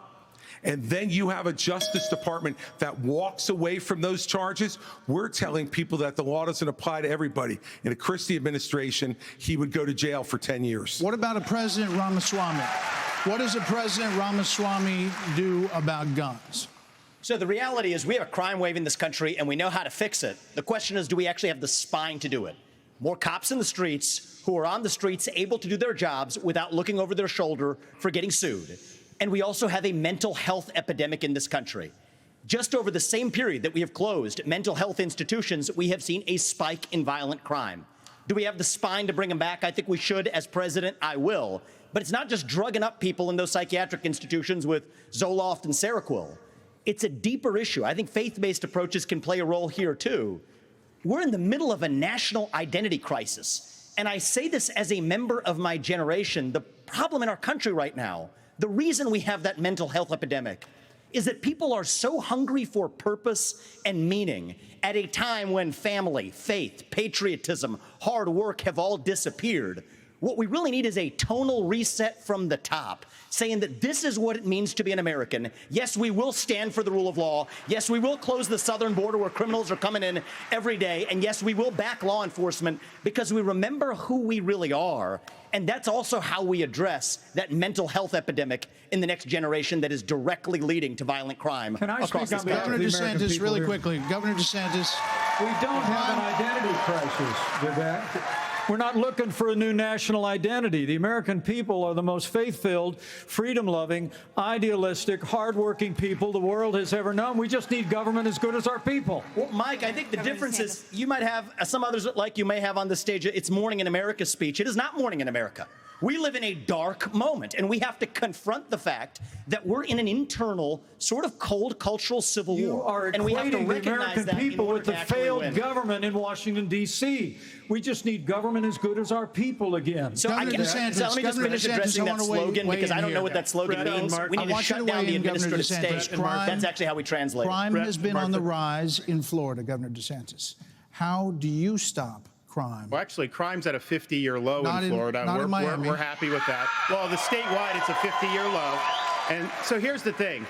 and then you have a Justice Department that walks away from those charges, we're telling people that the law doesn't apply to everybody. In a Christie administration, he would go to jail for 10 years. What about a President Ramaswamy? What does a President Ramaswamy do about guns? So the reality is we have a crime wave in this country, and we know how to fix it. The question is, do we actually have the spine to do it? More cops in the streets who are on the streets able to do their jobs without looking over their shoulder for getting sued. And we also have a mental health epidemic in this country. Just over the same period that we have closed mental health institutions, we have seen a spike in violent crime. Do we have the spine to bring them back? I think we should. As president, I will. But it's not just drugging up people in those psychiatric institutions with Zoloft and Seroquel. It's a deeper issue. I think faith-based approaches can play a role here, too. We're in the middle of a national identity crisis. And I say this as a member of my generation. The problem in our country right now, the reason we have that mental health epidemic, is that people are so hungry for purpose and meaning at a time when family, faith, patriotism, hard work have all disappeared. What we really need is a tonal reset from the top, saying that this is what it means to be an American. Yes, we will stand for the rule of law. Yes, we will close the southern border where criminals are coming in every day. And yes, we will back law enforcement because we remember who we really are. And that's also how we address that mental health epidemic in the next generation that is directly leading to violent crime across this country. Governor DeSantis, really quickly. Governor DeSantis. We don't have an identity crisis, Vivek. We're not looking for a new national identity. The American people are the most faith-filled, freedom-loving, idealistic, hardworking people the world has ever known. We just need government as good as our people. Well, Mike, I think the difference is you might have, some others like you may have on the stage, it's Morning in America speech. It is not Morning in America. We live in a dark moment, and we have to confront the fact that we're in an internal, sort of cold cultural civil war. And we have to recognize the American people with the failed government in Washington, D.C. We just need government as good as our people again. So let me just finish addressing that slogan, because I don't know what that slogan means. We need to shut down the administrative state. That's actually how we translate it. Crime has been on the rise in Florida, Governor DeSantis. How do you stop crime? Well, actually, crime's at a 50-year low in Florida. We're happy with that. Well, the statewide, it's a 50-year low. And so here's the thing.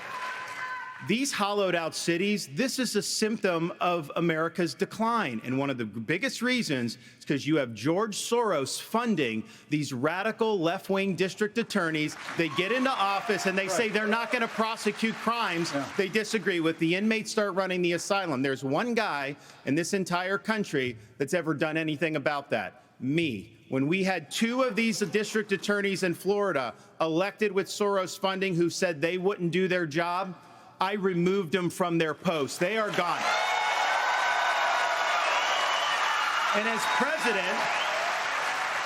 These hollowed out cities, this is a symptom of America's decline. And one of the biggest reasons is because you have George Soros funding these radical left-wing district attorneys. They get into office and they say they're not going to prosecute crimes they disagree with. The inmates start running the asylum. There's one guy in this entire country that's ever done anything about that. Me. When we had two of these district attorneys in Florida elected with Soros funding who said they wouldn't do their job, I removed them from their posts. They are gone. And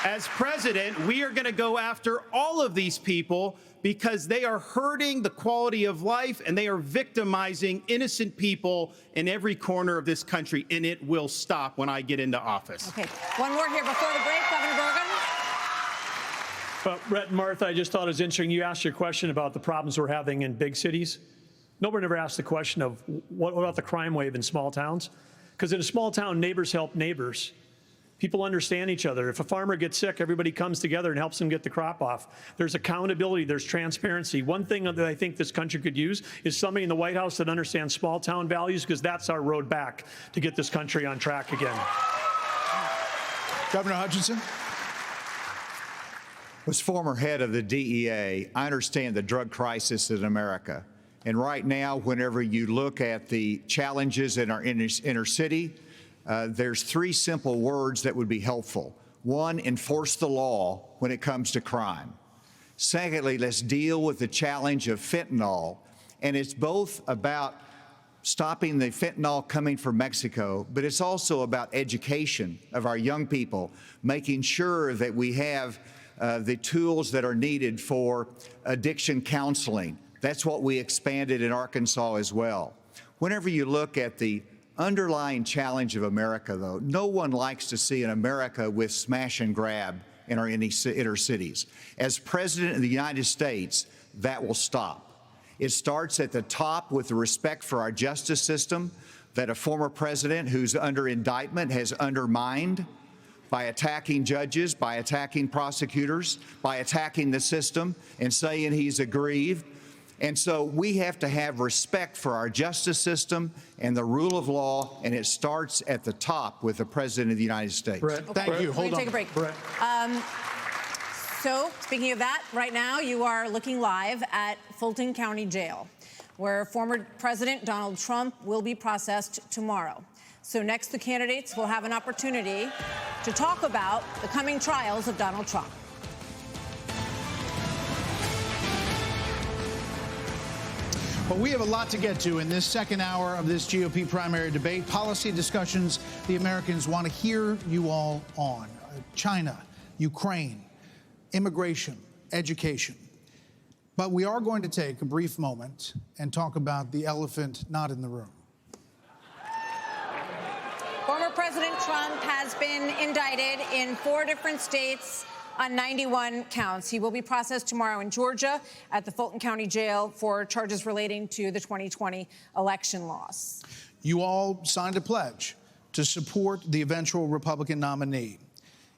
as president, we are going to go after all of these people because they are hurting the quality of life and they are victimizing innocent people in every corner of this country, and it will stop when I get into office. Okay, one more here before the break, Governor Burgum. Well, Brett and Martha, I just thought it was interesting. You asked your question about the problems we're having in big cities. Nobody ever asked the question of what about the crime wave in small towns? Because in a small town, neighbors help neighbors. People understand each other. If a farmer gets sick, everybody comes together and helps him get the crop off. There's accountability. There's transparency. One thing that I think this country could use is somebody in the White House that understands small town values, because that's our road back to get this country on track again. Governor Hutchinson. As former head of the DEA, I understand the drug crisis in America. And right now, whenever you look at the challenges in our inner city, there's three simple words that would be helpful. One, enforce the law when it comes to crime. Secondly, let's deal with the challenge of fentanyl. And it's both about stopping the fentanyl coming from Mexico, but it's also about education of our young people, making sure that we have the tools that are needed for addiction counseling. That's what we expanded in Arkansas as well. Whenever you look at the underlying challenge of America, though, no one likes to see an America with smash and grab in our inner cities. As President of the United States, that will stop. It starts at the top with the respect for our justice system that a former president who's under indictment has undermined by attacking judges, by attacking prosecutors, by attacking the system and saying he's aggrieved. And so we have to have respect for our justice system and the rule of law, and it starts at the top with the President of the United States. Brett, thank you. Hold on. Take a break. Brett. So, speaking of that, right now you are looking live at Fulton County Jail, where former President Donald Trump will be processed tomorrow. So next, the candidates will have an opportunity to talk about the coming trials of Donald Trump. Well, we have a lot to get to in this second hour of this GOP primary debate. Policy discussions the Americans want to hear you all on. China, Ukraine, immigration, education. But we are going to take a brief moment and talk about the elephant not in the room. Former President Trump has been indicted in 4 different states on 91 counts. He will be processed tomorrow in Georgia at the Fulton County Jail for charges relating to the 2020 election loss. You all signed a pledge to support the eventual Republican nominee.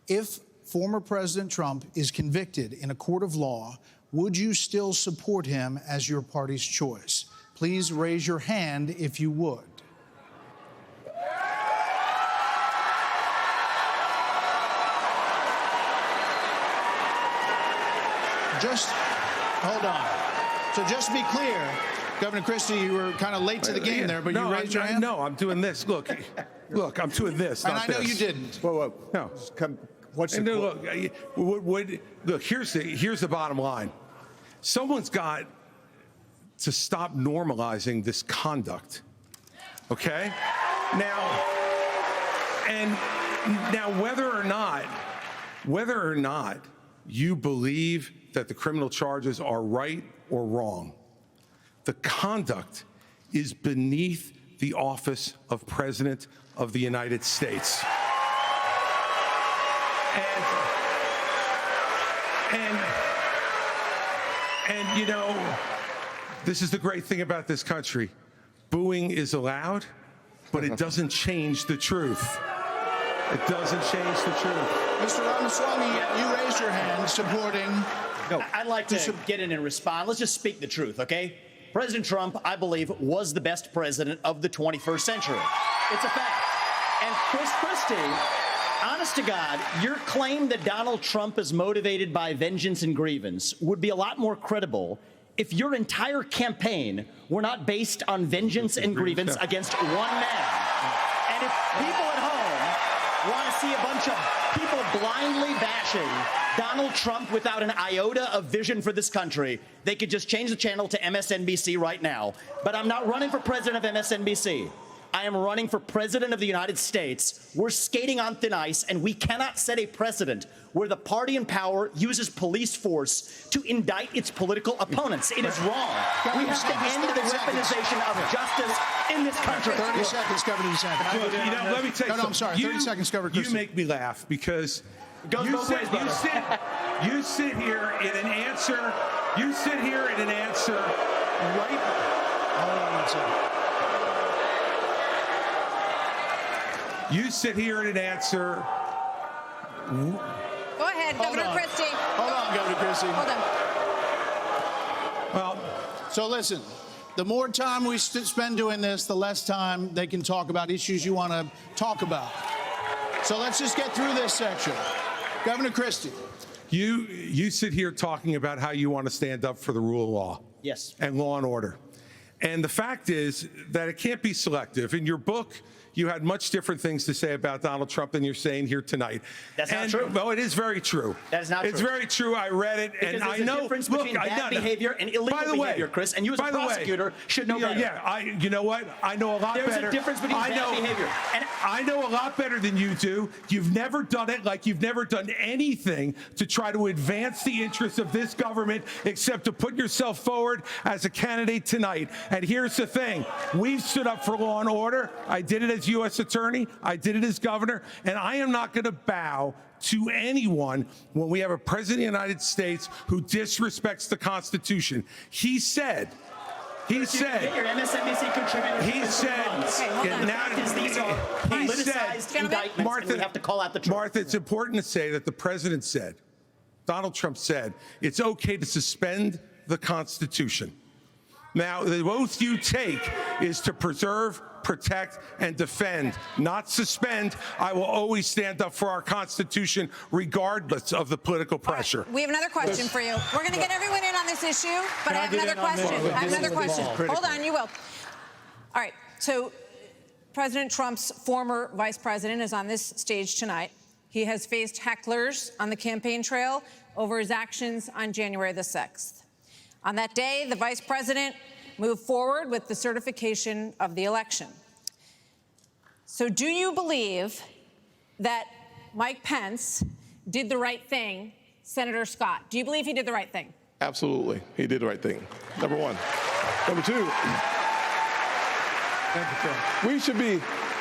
If former President Trump is convicted in a court of law, would you still support him as your party's choice? Please raise your hand if you would. Just hold on. So just to be clear, Governor Christie, you were kind of late to the game there, but you raised your hand? No, I'm doing this. Look, I'm doing this. And not I know this. you didn't. Whoa. No. What's the look, here's the bottom line. Someone's got to stop normalizing this conduct. Okay? Now whether or not you believe that the criminal charges are right or wrong, the conduct is beneath the office of President of the United States. And you know, this is the great thing about this country. Booing is allowed, but it doesn't change the truth. It doesn't change the truth. Mr. Ramaswamy, you raised your hand supporting. No, I'd like to get in and respond. Let's just speak the truth, okay? President Trump, I believe, was the best president of the 21st century. It's a fact. And Christie, honest to God, your claim that Donald Trump is motivated by vengeance and grievance would be a lot more credible if your entire campaign were not based on vengeance and grievance against one man. And if people at home want to see a bunch of people blindly bashing Donald Trump without an iota of vision for this country, they could just change the channel to MSNBC right now. But I'm not running for president of MSNBC. I am running for president of the United States. We're skating on thin ice, and we cannot set a precedent where the party in power uses police force to indict its political opponents. It is wrong. We have to end the weaponization of justice in this country. 30 seconds, Governor DeSantis. Look, let me tell you No, I'm sorry. 30 seconds, Governor Christie. You make me laugh because you sit here in an answer. You sit here in an answer right. Hold on one second. You sit here in an answer. Go ahead, Governor Christie. Hold on, Governor Christie. Hold on. Well, so listen, the more time we spend doing this, the less time they can talk about issues you want to talk about. So let's just get through this section. Governor Christie. You sit here talking about how you want to stand up for the rule of law. Yes. And law and order. And the fact is that it can't be selective. In your book, you had much different things to say about Donald Trump than you're saying here tonight. That's not true. Well, it is very true. That is not true. It's very true. I read it, because and there's I know. a difference between bad behavior and illegal behavior, Chris. And you, as a prosecutor, should know better. Yeah, you know what? I know a lot better. There's a difference between bad behavior. And I know a lot better than you do. You've never done it, like you've never done anything to try to advance the interests of this government except to put yourself forward as a candidate tonight. And here's the thing. We've stood up for law and order. I did it as U.S. attorney. I did it as governor. And I am not going to bow to anyone when we have a president of the United States who disrespects the Constitution. He said, Your MSNBC contributor. He said, these are politicized indictments, Martha, and we have to call out the truth. Martha, it's important to say that the president said, Donald Trump said, it's okay to suspend the Constitution. Now, the oath you take is to preserve, protect, and defend, not suspend. I will always stand up for our Constitution, regardless of the political pressure. We have another question for you. We're going to get everyone in on this issue, but I have another question. I have another question. Hold on, you will. All right, so President Trump's former vice president is on this stage tonight. He has faced hecklers on the campaign trail over his actions on January the 6th. On that day, the vice president moved forward with the certification of the election. So do you believe that Mike Pence did the right thing, Senator Scott? Do you believe he did the right thing? Absolutely. He did the right thing. Number one. Number two,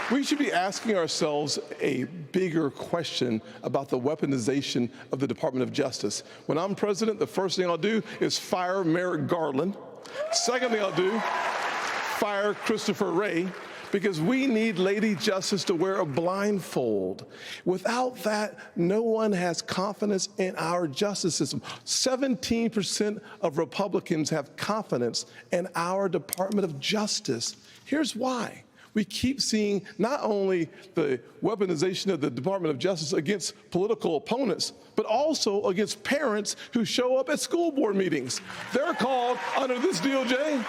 we should be asking ourselves a bigger question about the weaponization of the Department of Justice. When I'm president, the first thing I'll do is fire Merrick Garland. Second thing I'll do, fire Christopher Wray, because we need Lady Justice to wear a blindfold. Without that, no one has confidence in our justice system. 17% of Republicans have confidence in our Department of Justice. Here's why. We keep seeing not only the weaponization of the Department of Justice against political opponents, but also against parents who show up at school board meetings. They're called, under this DOJ,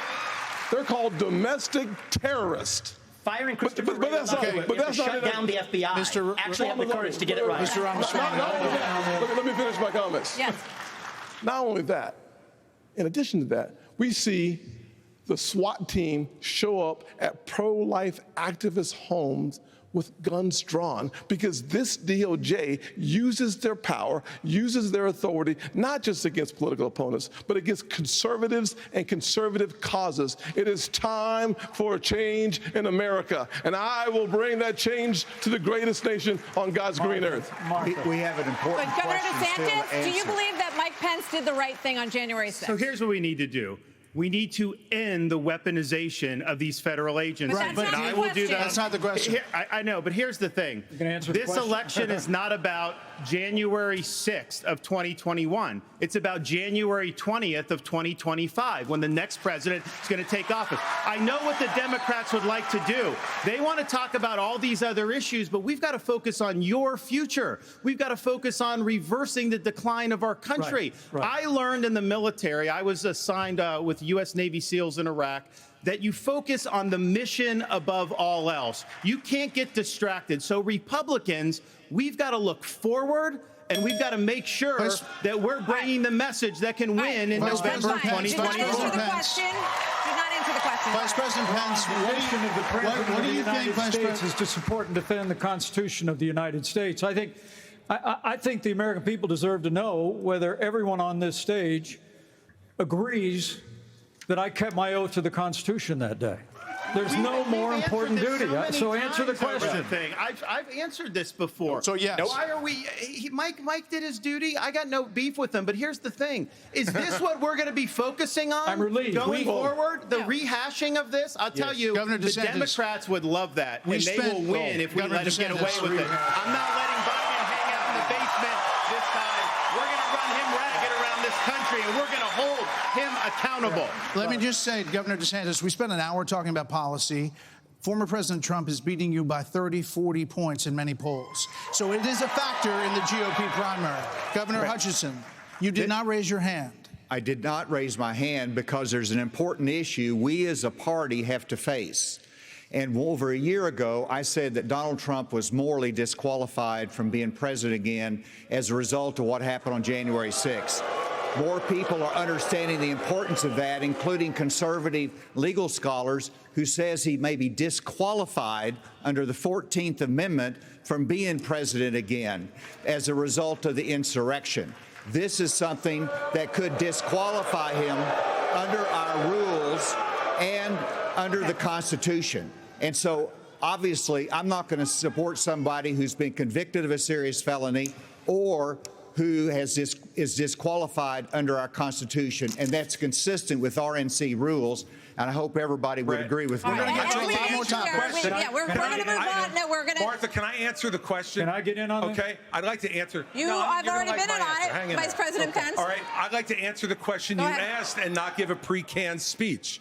they're called domestic terrorists. Firing Christopher Wray, that's not shut down the FBI. Actually have the courage to get it right. Mr. Ramaswamy, let me finish my comments. Yes. Not only that, in addition to that, we see the SWAT team show up at pro-life activist homes with guns drawn because this DOJ uses their power, uses their authority, not just against political opponents, but against conservatives and conservative causes. It is time for a change in America, and I will bring that change to the greatest nation on God's green earth. We have an important But Governor question DeSantis, do you believe that Mike Pence did the right thing on January 6th? So here's what we need to do. We need to end the weaponization of these federal agencies. But that's not the question. That's not the question. I know, but here's the thing. This election is not about January 6th of 2021. It's about January 20th of 2025, when the next president is going to take office. I know what the Democrats would like to do. They want to talk about all these other issues, but we've got to focus on your future. We've got to focus on reversing the decline of our country. I learned in the military, I was assigned with U.S. Navy SEALs in Iraq, that you focus on the mission above all else. You can't get distracted. So Republicans, we've got to look forward, and we've got to make sure that we're bringing the message that can win in November 2021. Do not answer the question. Do not answer the question. Vice President Pence, what do you think, Vice President? Is to support and defend the Constitution of the United States. I think the American people deserve to know whether everyone on this stage agrees that I kept my oath to the Constitution that day. There's no more important duty. So answer the question. I've answered this before. So yes. Why are we? Mike did his duty. I got no beef with him. But here's the thing: is this what we're going to be focusing on? I'm relieved. Going forward, the rehashing of this. I'll tell you, Governor the DeSantis, Democrats would love that, and they will win if we let him get away with it. I'm not letting Biden hang out in the basement this time. We're going to run him ragged around this country, and we're going to hold him accountable. Let me just say, Governor DeSantis, we spent an hour talking about policy. Former President Trump is beating you by 30, 40 points in many polls. So it is a factor in the GOP primary. Governor Hutchinson, you did not raise your hand. I did not raise my hand because there's an important issue we as a party have to face. And over a year ago, I said that Donald Trump was morally disqualified from being president again as a result of what happened on January 6th. More people are understanding the importance of that, including conservative legal scholars who says he may be disqualified under the 14th Amendment from being president again as a result of the insurrection. This is something that could disqualify him under our rules and under the Constitution. And so, obviously, I'm not going to support somebody who's been convicted of a serious felony or who is disqualified under our Constitution, and that's consistent with RNC rules. And I hope everybody would agree with me. We're going to get to a lot more time. We're going to move on. No, we're going to. Martha, can I answer the question? Can I get in on this? Okay, I'd like to answer. I've already been in on it, Vice President Pence. All right, I'd like to answer the question you asked and not give a pre-canned speech.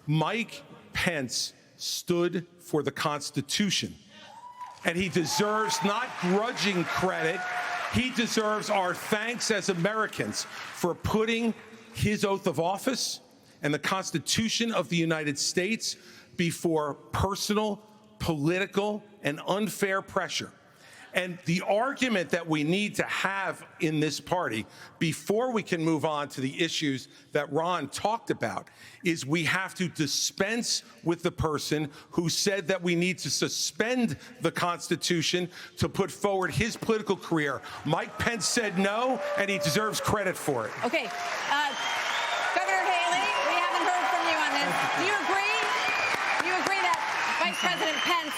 Mike Pence stood for the Constitution, and he deserves not grudging credit. He deserves our thanks as Americans for putting his oath of office and the Constitution of the United States before personal, political, and unfair pressure. And the argument that we need to have in this party before we can move on to the issues that Ron talked about is we have to dispense with the person who said that we need to suspend the Constitution to put forward his political career. Mike Pence said no, and he deserves credit for it. Okay. Governor Haley, we haven't heard from you on this. Do you agree? Do you agree that Vice President Pence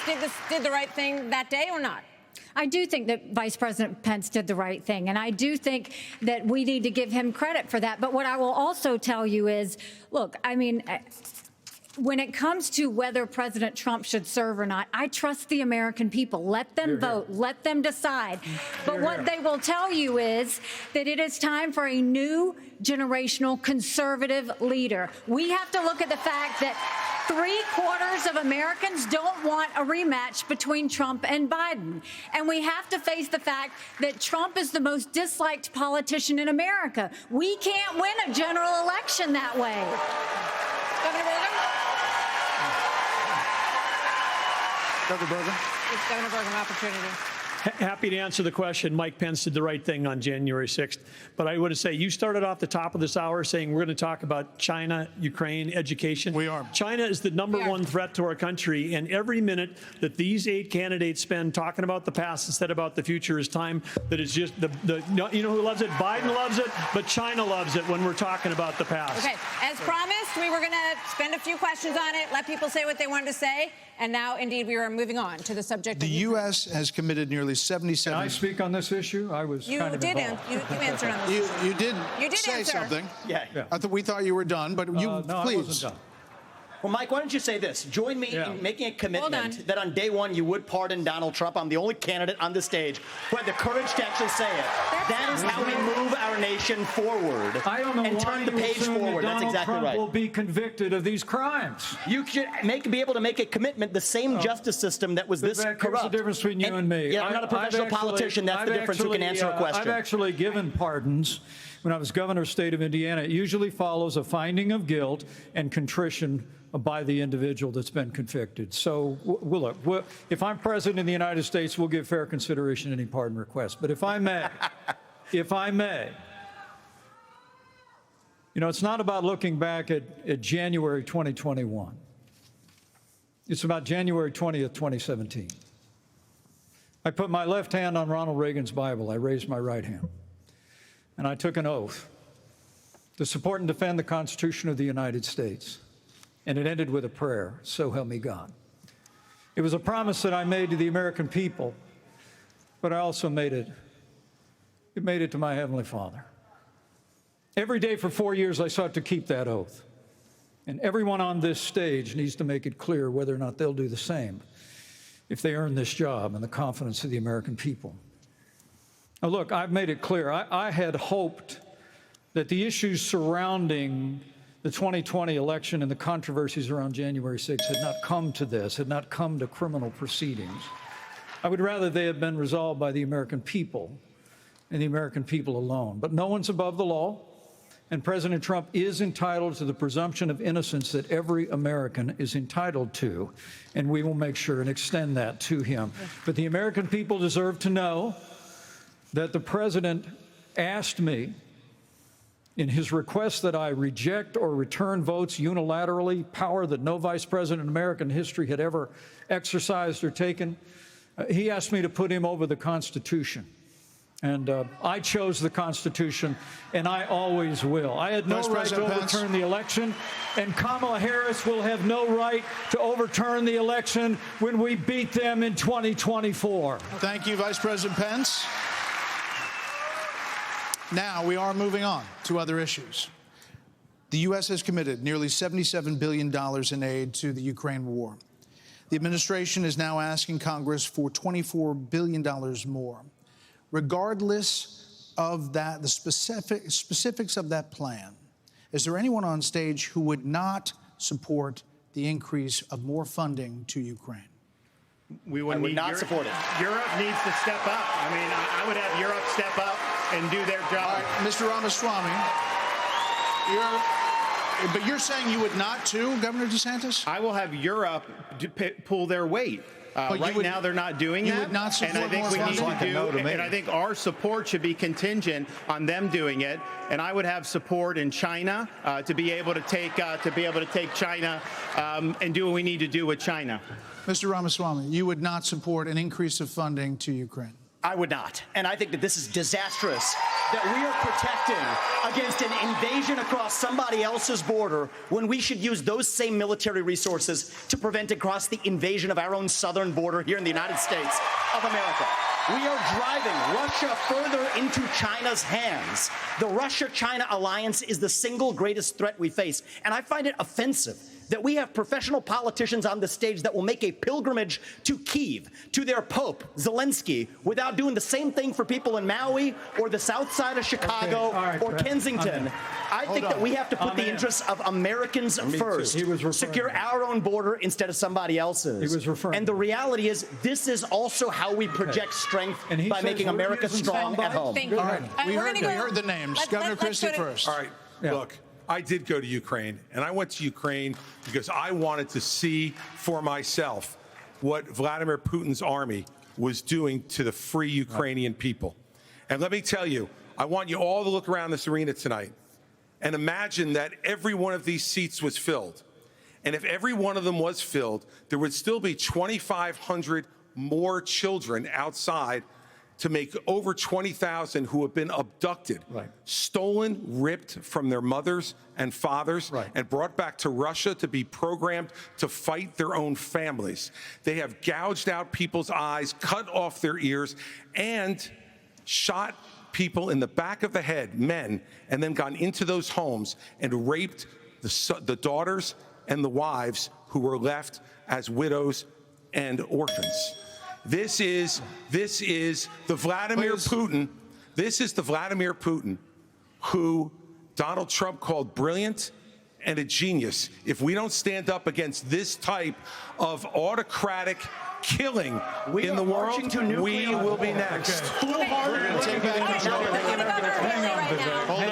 did the right thing that day or not? I do think that Vice President Pence did the right thing, and I do think that we need to give him credit for that. But what I will also tell you is, look, I mean, when it comes to whether President Trump should serve or not, I trust the American people. Let them vote. Let them decide. But what they will tell you is that it is time for a new generational conservative leader. We have to look at the fact that 3/4 of Americans don't want a rematch between Trump and Biden. And we have to face the fact that Trump is the most disliked politician in America. We can't win a general election that way. Governor Burgum? Governor Burgum? It's Governor Burgum opportunity. Happy to answer the question. Mike Pence did the right thing on January 6th. But I want to say, you started off the top of this hour saying we're going to talk about China, Ukraine, education. We are. China is the number one threat to our country. And every minute that these 8 candidates spend talking about the past instead about the future is time that is just you know who loves it? Biden loves it, but China loves it when we're talking about the past. Okay. As promised, we were going to spend a few questions on it, let people say what they wanted to say. And now, indeed, we are moving on to the subject of Ukraine. The U.S. has committed nearly 77. Can I speak on this issue? I was kind of involved. You answered on this. You did say answer. something. Yeah. We thought you were done, but you No, please. I wasn't done. Well, Mike, why don't you say this? Join me in making a commitment that on day one you would pardon Donald Trump. I'm the only candidate on the stage who had the courage to actually say it. That is how we move our nation forward. I don't know and why turn the you page assume forward. that That's Donald exactly Trump right. will be convicted of these crimes. You should be able to make a commitment. The same justice system that was this Vivek, corrupt. here's the difference between you and me. Yeah, I'm not a professional politician. That's the difference. Who can answer a question? I've actually given pardons when I was governor of the state of Indiana. It usually follows a finding of guilt and contrition by the individual that's been convicted. So, look, if I'm president of the United States, we'll give fair consideration to any pardon request. But if I may, you know, it's not about looking back at January 2021. It's about January 20th, 2017. I put my left hand on Ronald Reagan's Bible. I raised my right hand. And I took an oath to support and defend the Constitution of the United States. And it ended with a prayer, so help me God. It was a promise that I made to the American people, but I also made it to my Heavenly Father. Every day for 4 years, I sought to keep that oath. And everyone on this stage needs to make it clear whether or not they'll do the same if they earn this job and the confidence of the American people. Now, look, I've made it clear. I had hoped that the issues surrounding the 2020 election and the controversies around January 6th had not come to this, had not come to criminal proceedings. I would rather they had been resolved by the American people and the American people alone. But no one's above the law, And President Trump is entitled to the presumption of innocence that every American is entitled to, and we will make sure and extend that to him. But the American people deserve to know that the president asked me in his request that I reject or return votes unilaterally, power that no vice president in American history had ever exercised or taken. He asked me to put him over the Constitution. And I chose the Constitution, and I always will. I had no right to overturn the election, and Kamala Harris will have no right to overturn the election when we beat them in 2024. Thank you, Vice President Pence. Now we are moving on to other issues. The U.S. has committed nearly $77 billion in aid to the Ukraine war. The administration is now asking Congress for $24 billion more. Regardless of that, the specifics of that plan, is there anyone on stage who would not support the increase of more funding to Ukraine? We would not support it. Europe needs to step up. I mean, I would have Europe step up and do their job. All right, Mr. Ramaswamy, but you're saying you would not too, Governor DeSantis? I will have Europe pull their weight. Right now, they're not doing that. You would not support and I think we need to do, and I think our support should be contingent on them doing it. And I would have support in China to be able to take China and do what we need to do with China. Mr. Ramaswamy, you would not support an increase of funding to Ukraine? I would not. And I think that this is disastrous, that we are protecting against an invasion across somebody else's border when we should use those same military resources to prevent across the invasion of our own southern border here in the United States of America. We are driving Russia further into China's hands. The Russia-China alliance is the single greatest threat we face. And I find it offensive that we have professional politicians on the stage that will make a pilgrimage to Kyiv, to their Pope, Zelensky, without doing the same thing for people in Maui or the south side of Chicago or Kensington. I think that we have to put the interests of Americans first, secure our own border instead of somebody else's. And the reality is, this is also how we project strength by making America strong at home. All right, we heard the names. Governor Christie first. All right, look. I did go to Ukraine, and I went to Ukraine because I wanted to see for myself what Vladimir Putin's army was doing to the free Ukrainian people. And let me tell you, I want you all to look around this arena tonight and imagine that every one of these seats was filled. And if every one of them was filled, there would still be 2,500 more children outside to make over 20,000 who have been abducted, stolen, ripped from their mothers and fathers, and brought back to Russia to be programmed to fight their own families. They have gouged out people's eyes, cut off their ears, and shot people in the back of the head, men, and then gone into those homes and raped the daughters and the wives who were left as widows and orphans. This is the Vladimir Putin. This is the Vladimir Putin who Donald Trump called brilliant and a genius. If we don't stand up against this type of autocratic killing in the world, we will be next. Hang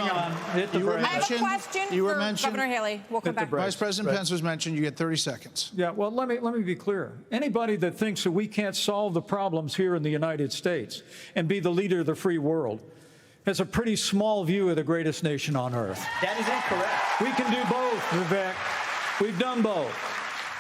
on. I have a question for Governor Haley. We'll come back. Vice President Pence was mentioned. You get 30 seconds. Yeah, well, let me be clear. Anybody that thinks that we can't solve the problems here in the United States and be the leader of the free world has a pretty small view of the greatest nation on earth. That is incorrect. We can do both, Vivek. We've done both.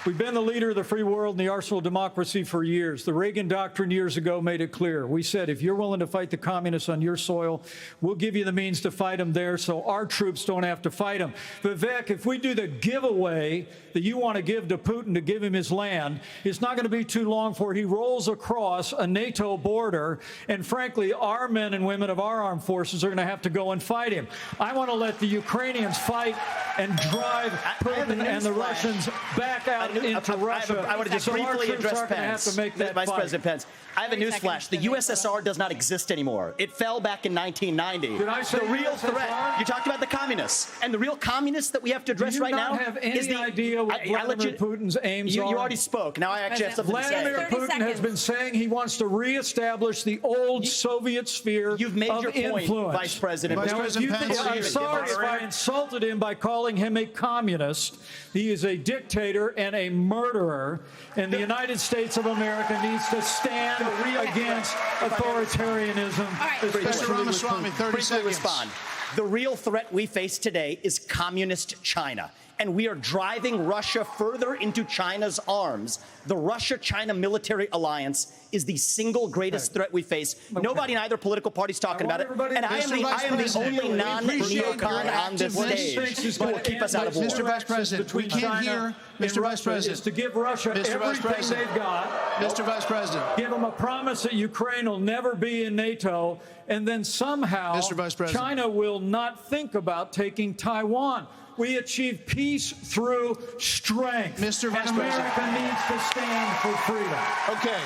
We've been the leader of the free world and the arsenal of democracy for years. The Reagan Doctrine years ago made it clear. We said, if you're willing to fight the communists on your soil, we'll give you the means to fight them there so our troops don't have to fight them. Vivek, if we do the giveaway that you want to give to Putin to give him his land, it's not going to be too long before he rolls across a NATO border, and frankly, our men and women of our armed forces are going to have to go and fight him. I want to let the Ukrainians fight and drive Putin and the Russians back out into Russia. I want to just so briefly address Pence. Have to make that Vice fight. President Pence. I have a newsflash. The USSR does not exist anymore. It fell back in 1990. Did I say the real USSR? threat, you talked about the communists, and the real communists that we have to address right now have any is the idea what Vladimir Putin's aims are? You already spoke. Now I actually have something to say. Vladimir Putin has been saying he wants to reestablish the old Soviet sphere You've made of your point, influence. Vice President. Now, Vice if you President think, Pence. I'm sorry if I insulted him by calling him a communist. He is a dictator and a murderer, and the United States of America needs to stand against authoritarianism. Mr. Ramaswamy, 30 seconds. Respond. The real threat we face today is communist China. And we are driving Russia further into China's arms. The Russia-China military alliance is the single greatest threat we face. Nobody in either political party is talking about it. And I am the only non-neocon on this stage who will keep us out of war. Mr. Vice President, we can't hear. Mr. Vice President, is to give Russia everything they've got. Mr. Vice President, give them a promise that Ukraine will never be in NATO, and then somehow Mr. Vice President, China will not think about taking Taiwan. We achieve peace through strength. Mr. Vice President, America needs to stand for freedom. Okay,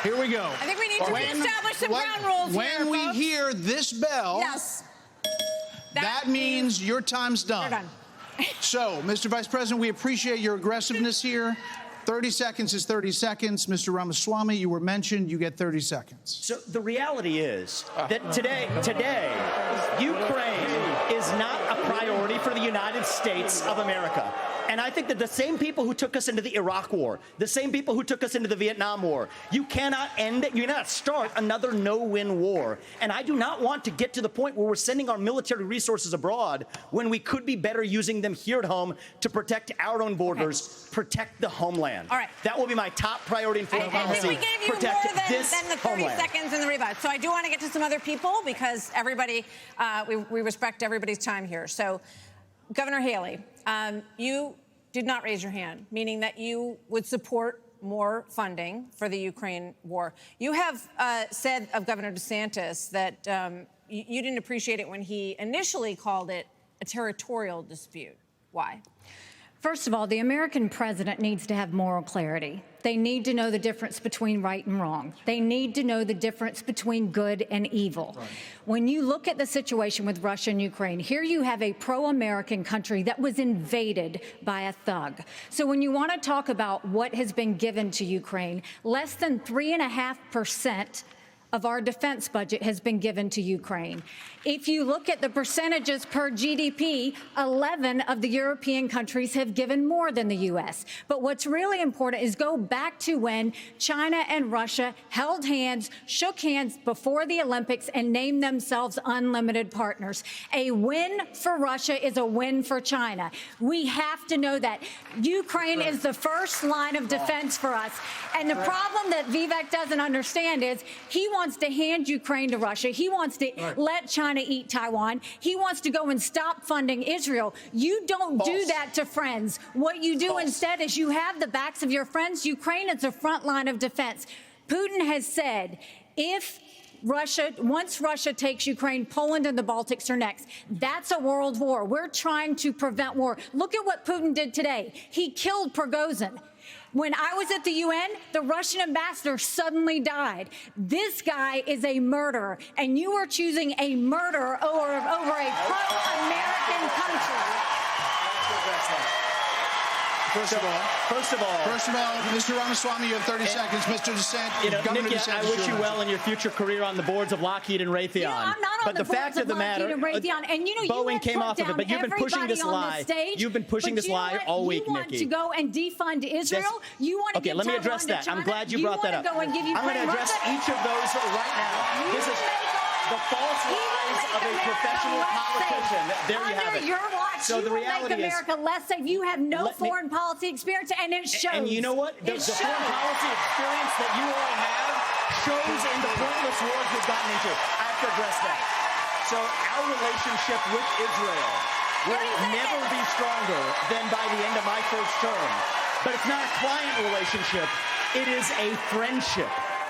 here we go. I think we need to establish some ground rules here, When we folks. hear this bell, yes, that means your time's done. You're done. So, Mr. Vice President, we appreciate your aggressiveness here. 30 seconds is 30 seconds. Mr. Ramaswamy, you were mentioned. You get 30 seconds. So the reality is that today, Ukraine is not a priority for the United States of America. And I think that the same people who took us into the Iraq War, the same people who took us into the Vietnam War, you cannot start another no-win war. And I do not want to get to the point where we're sending our military resources abroad when we could be better using them here at home to protect our own borders, protect the homeland. All right. That will be my top priority in foreign policy. I think we gave you protect more than the 30 homeland. seconds in the rebut. So I do want to get to some other people because everybody, we respect everybody's time here. So, Governor Haley, you did not raise your hand, meaning that you would support more funding for the Ukraine war. You have said of Governor DeSantis that you didn't appreciate it when he initially called it a territorial dispute. Why? First of all, the American president needs to have moral clarity. They need to know the difference between right and wrong. They need to know the difference between good and evil. Right. When you look at the situation with Russia and Ukraine, here you have a pro-American country that was invaded by a thug. So when you want to talk about what has been given to Ukraine, less than 3.5% of our defense budget has been given to Ukraine. If you look at the percentages per GDP, 11 of the European countries have given more than the U.S. But what's really important is go back to when China and Russia held hands, shook hands before the Olympics, and named themselves unlimited partners. A win for Russia is a win for China. We have to know that. Ukraine is the first line of defense for us. And the problem that Vivek doesn't understand is he wants to hand Ukraine to Russia. He wants to let China eat Taiwan. He wants to go and stop funding Israel. You don't do that to friends. What you do instead is you have the backs of your friends. Ukraine is the front line of defense. Putin has said once Russia takes Ukraine, Poland and the Baltics are next. That's a world war. We're trying to prevent war. Look at what Putin did today. He killed Prigozhin. When I was at the UN, the Russian ambassador suddenly died. This guy is a murderer, and you are choosing a murderer over a pro-American country. First of all, Mr. Ramaswamy, you have 30 seconds. Mr. DeSantis, Nikki, I wish you well in your future career on the boards of Lockheed and Raytheon. I'm not on but the fact of the matter, Boeing came off of it, but you've been pushing this lie. You've been pushing this lie all week, Nikki. You want to go and defund Israel? You want to okay, let me address that. I'm glad you brought that up. I'm going to address each of those right now. This is the false lies of a professional politician. There you have it. Your watch, so the reality make America less safe. You have no foreign policy experience, and it shows. And you know what? The foreign policy experience that you all have shows in the pointless wars we've gotten into. I have to address that. So our relationship with Israel will never be stronger than by the end of my first term. But it's not a client relationship. It is a friendship.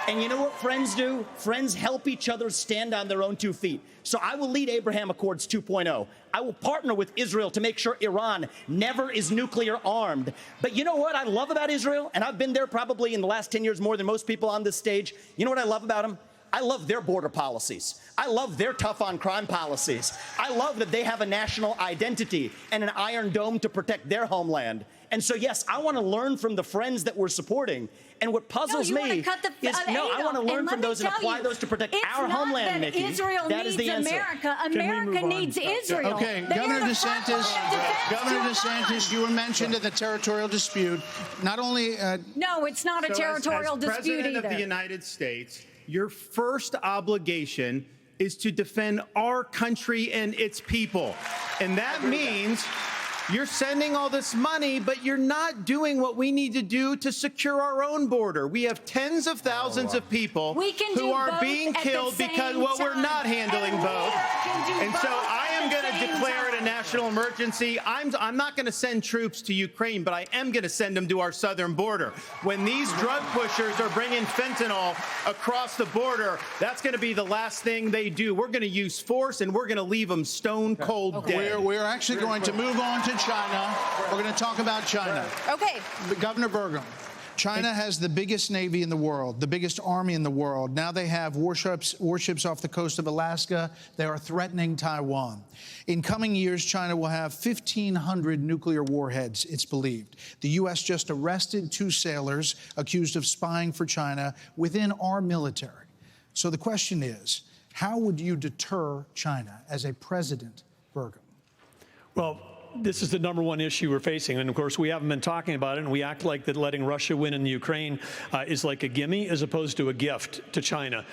And you know what friends do? Friends help each other stand on their own 2 feet. So I will lead Abraham Accords 2.0. I will partner with Israel to make sure Iran never is nuclear armed. But you know what I love about Israel? And I've been there probably in the last 10 years more than most people on this stage. You know what I love about them? I love their border policies. I love their tough on crime policies. I love that they have a national identity and an Iron Dome to protect their homeland. And so, yes, I want to learn from the friends that we're supporting. And what puzzles me is, I want to learn from those and apply those to protect our homeland, Nikki. Israel that is needs the answer. America. America needs Israel. Okay, Governor DeSantis, you were mentioned in the territorial dispute. Not only... no, it's not a territorial dispute either. President of the United States, your first obligation is to defend our country and its people. And that means you're sending all this money, but you're not doing what we need to do to secure our own border. We have tens of thousands of people who are being killed because we're not handling both. And so I am going to declare it a national emergency. I'm not going to send troops to Ukraine, but I am going to send them to our southern border. When these drug pushers are bringing fentanyl across the border, that's going to be the last thing they do. We're going to use force, and we're going to leave them stone cold dead. We're actually going to move on to China. We're going to talk about China. Okay. Governor Burgum, China has the biggest navy in the world, the biggest army in the world. Now they have warships off the coast of Alaska. They are threatening Taiwan. In coming years, China will have 1,500 nuclear warheads, it's believed. The U.S. just arrested 2 sailors accused of spying for China within our military. So the question is, how would you deter China as a president, Burgum? Well, this is the #1 issue we're facing. And of course, we haven't been talking about it, and we act like that letting Russia win in the Ukraine is like a gimme as opposed to a gift to China.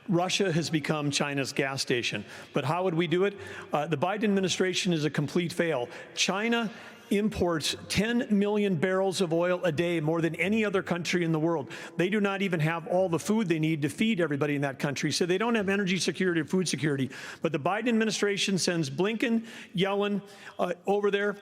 Russia has become China's gas station. But how would we do it? The Biden administration is a complete fail. China imports 10 million barrels of oil a day, more than any other country in the world. They do not even have all the food they need to feed everybody in that country, so they don't have energy security or food security. But the Biden administration sends Blinken, Yellen over there.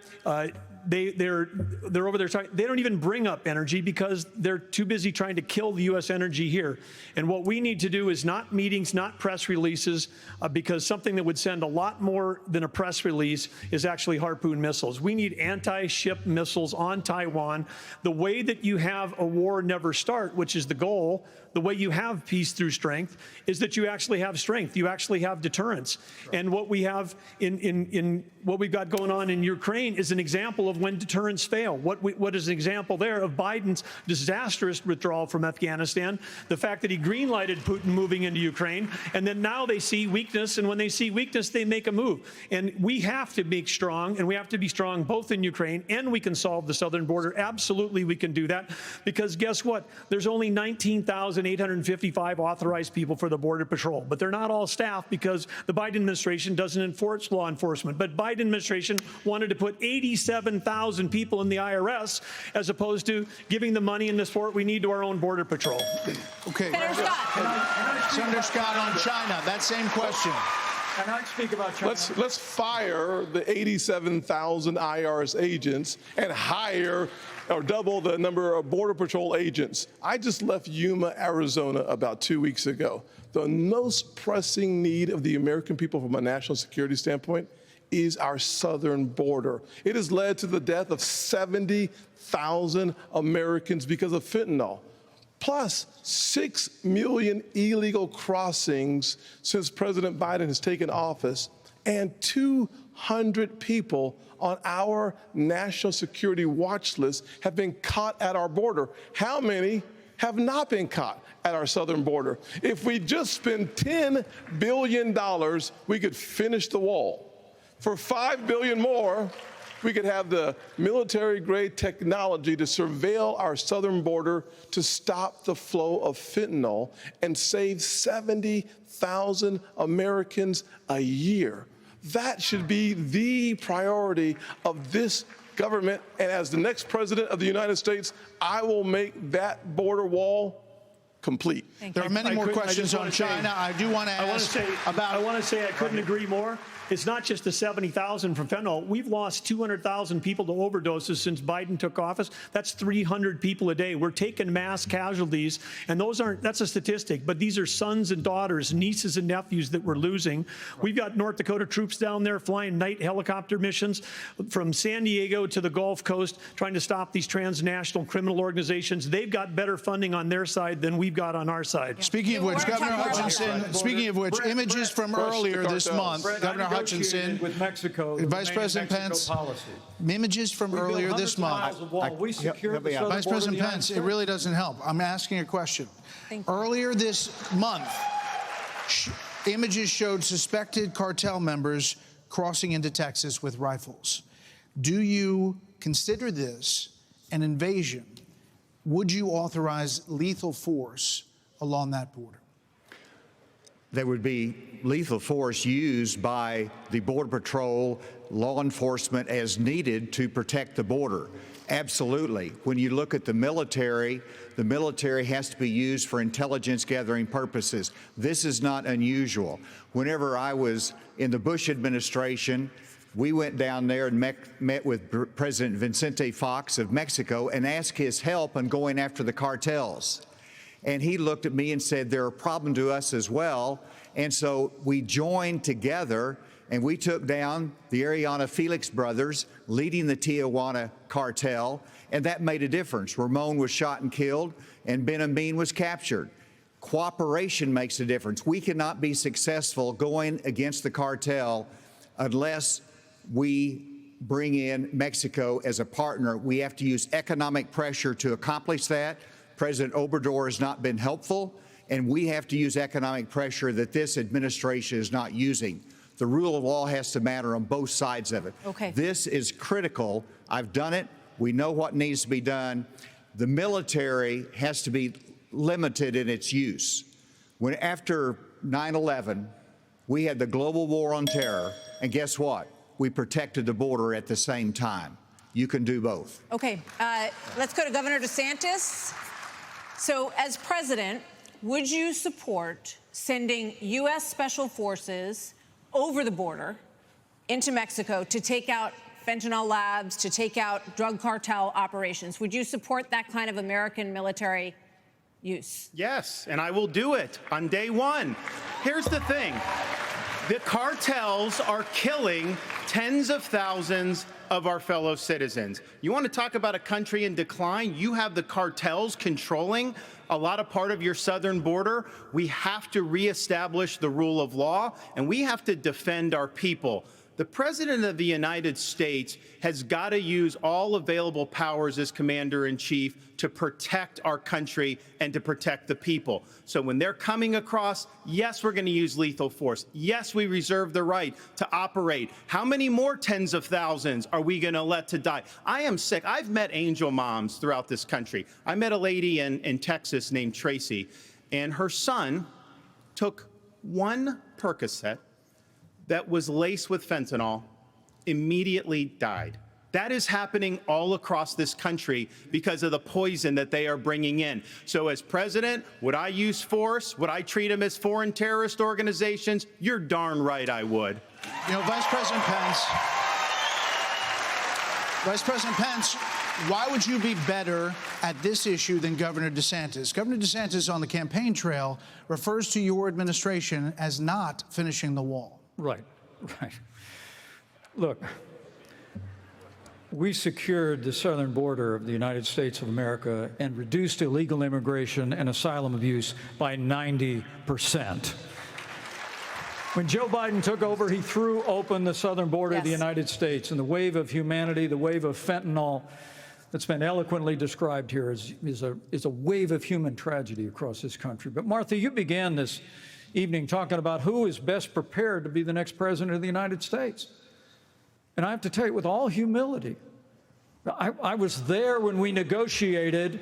They're over there. They don't even bring up energy because they're too busy trying to kill the U.S. energy here. And what we need to do is not meetings, not press releases, because something that would send a lot more than a press release is actually Harpoon missiles. We need anti-ship missiles on Taiwan. The way that you have a war never start, which is the goal, the way you have peace through strength, is that you actually have strength. You actually have deterrence. Right. And what we have in what we've got going on in Ukraine is an example of when deterrence fail. What is an example there of Biden's disastrous withdrawal from Afghanistan, the fact that he green-lighted Putin moving into Ukraine, and then now they see weakness, and when they see weakness, they make a move. And we have to be strong, and we have to be strong both in Ukraine, and we can solve the southern border. Absolutely, we can do that, because guess what? There's only 19,855 authorized people for the Border Patrol, but they're not all staff because the Biden administration doesn't enforce law enforcement. But Biden administration wanted to put 87,000 people in the IRS as opposed to giving the money and the support we need to our own Border Patrol. Okay. Senator Scott, on China, that same question. Can I speak about China? Let's fire the 87,000 IRS agents and hire or double the number of Border Patrol agents. I just left Yuma, Arizona about 2 weeks ago. The most pressing need of the American people from a national security standpoint is our southern border. It has led to the death of 70,000 Americans because of fentanyl, plus 6 million illegal crossings since President Biden has taken office, and 200 people on our national security watch list have been caught at our border. How many have not been caught at our southern border? If we just spend $10 billion, we could finish the wall. For $5 billion more, we could have the military-grade technology to surveil our southern border to stop the flow of fentanyl and save 70,000 Americans a year. That should be the priority of this government. And as the next president of the United States, I will make that border wall complete. There are many more questions on China. I do want to ask about. I want to say I couldn't agree more. It's not just the 70,000 from fentanyl. We've lost 200,000 people to overdoses since Biden took office. That's 300 people a day. We're taking mass casualties, and that's a statistic, but these are sons and daughters, nieces and nephews that we're losing. We've got North Dakota troops down there flying night helicopter missions from San Diego to the Gulf Coast, trying to stop these transnational criminal organizations. They've got better funding on their side than we've got on our side. Speaking of which, Governor Hutchinson, images from earlier this month, Governor Hutchinson, with Mexico, Vice President Pence, images from earlier this month. Vice President Pence, it really doesn't help. I'm asking a question. Earlier this month, images showed suspected cartel members crossing into Texas with rifles. Do you consider this an invasion? Would you authorize lethal force along that border? There would be lethal force used by the Border Patrol, law enforcement as needed to protect the border. Absolutely. When you look at the military has to be used for intelligence gathering purposes. This is not unusual. Whenever I was in the Bush administration, we went down there and met with President Vicente Fox of Mexico and asked his help in going after the cartels. And he looked at me and said, they're a problem to us as well. And so we joined together and we took down the Ariana Felix brothers leading the Tijuana cartel. And that made a difference. Ramon was shot and killed and Ben Amin was captured. Cooperation makes a difference. We cannot be successful going against the cartel unless we bring in Mexico as a partner. We have to use economic pressure to accomplish that. President Obrador has not been helpful, and we have to use economic pressure that this administration is not using. The rule of law has to matter on both sides of it. Okay. This is critical. I've done it. We know what needs to be done. The military has to be limited in its use. When after 9/11, we had the global war on terror, and guess what? We protected the border at the same time. You can do both. Okay, let's go to Governor DeSantis. So as president, would you support sending U.S. Special Forces over the border into Mexico to take out fentanyl labs, to take out drug cartel operations? Would you support that kind of American military use? Yes, and I will do it on day one. Here's the thing. The cartels are killing tens of thousands of our fellow citizens. You want to talk about a country in decline? You have the cartels controlling a lot of part of your southern border. We have to reestablish the rule of law, and we have to defend our people. The President of the United States has got to use all available powers as Commander-in-Chief to protect our country and to protect the people. So when they're coming across, yes, we're going to use lethal force. Yes, we reserve the right to operate. How many more tens of thousands are we going to let to die? I am sick. I've met angel moms throughout this country. I met a lady in Texas named Tracy, and her son took one Percocet that was laced with fentanyl, immediately died. That is happening all across this country because of the poison that they are bringing in. So as president, would I use force? Would I treat them as foreign terrorist organizations? You're darn right I would. You know, Vice President Pence, why would you be better at this issue than Governor DeSantis? Governor DeSantis on the campaign trail refers to your administration as not finishing the wall. Right. Look, we secured the southern border of the United States of America and reduced illegal immigration and asylum abuse by 90%. When Joe Biden took over, he threw open the southern border of the United States, and the wave of humanity, the wave of fentanyl that's been eloquently described here is a wave of human tragedy across this country. But Martha, you began this evening talking about who is best prepared to be the next president of the United States. And I have to tell you, with all humility, I was there when we negotiated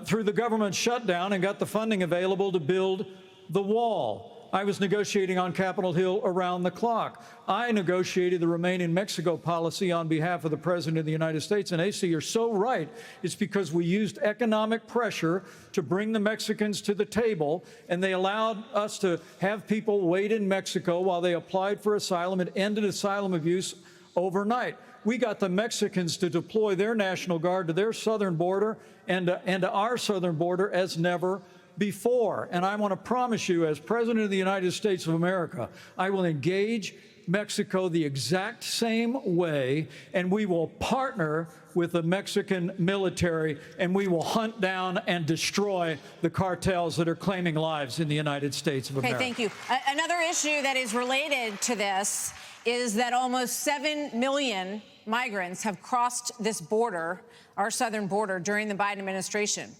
through the government shutdown and got the funding available to build the wall. I was negotiating on Capitol Hill around the clock. I negotiated the Remain in Mexico policy on behalf of the President of the United States. And Asa, you're so right. It's because we used economic pressure to bring the Mexicans to the table, and they allowed us to have people wait in Mexico while they applied for asylum and ended asylum abuse overnight. We got the Mexicans to deploy their National Guard to their southern border and to our southern border as never before. And I want to promise you, as President of the United States of America, I will engage Mexico the exact same way, and we will partner with the Mexican military, and we will hunt down and destroy the cartels that are claiming lives in the United States of America. Okay, thank you. Another issue that is related to this is that almost 7 million migrants have crossed this border, our southern border, during the Biden administration.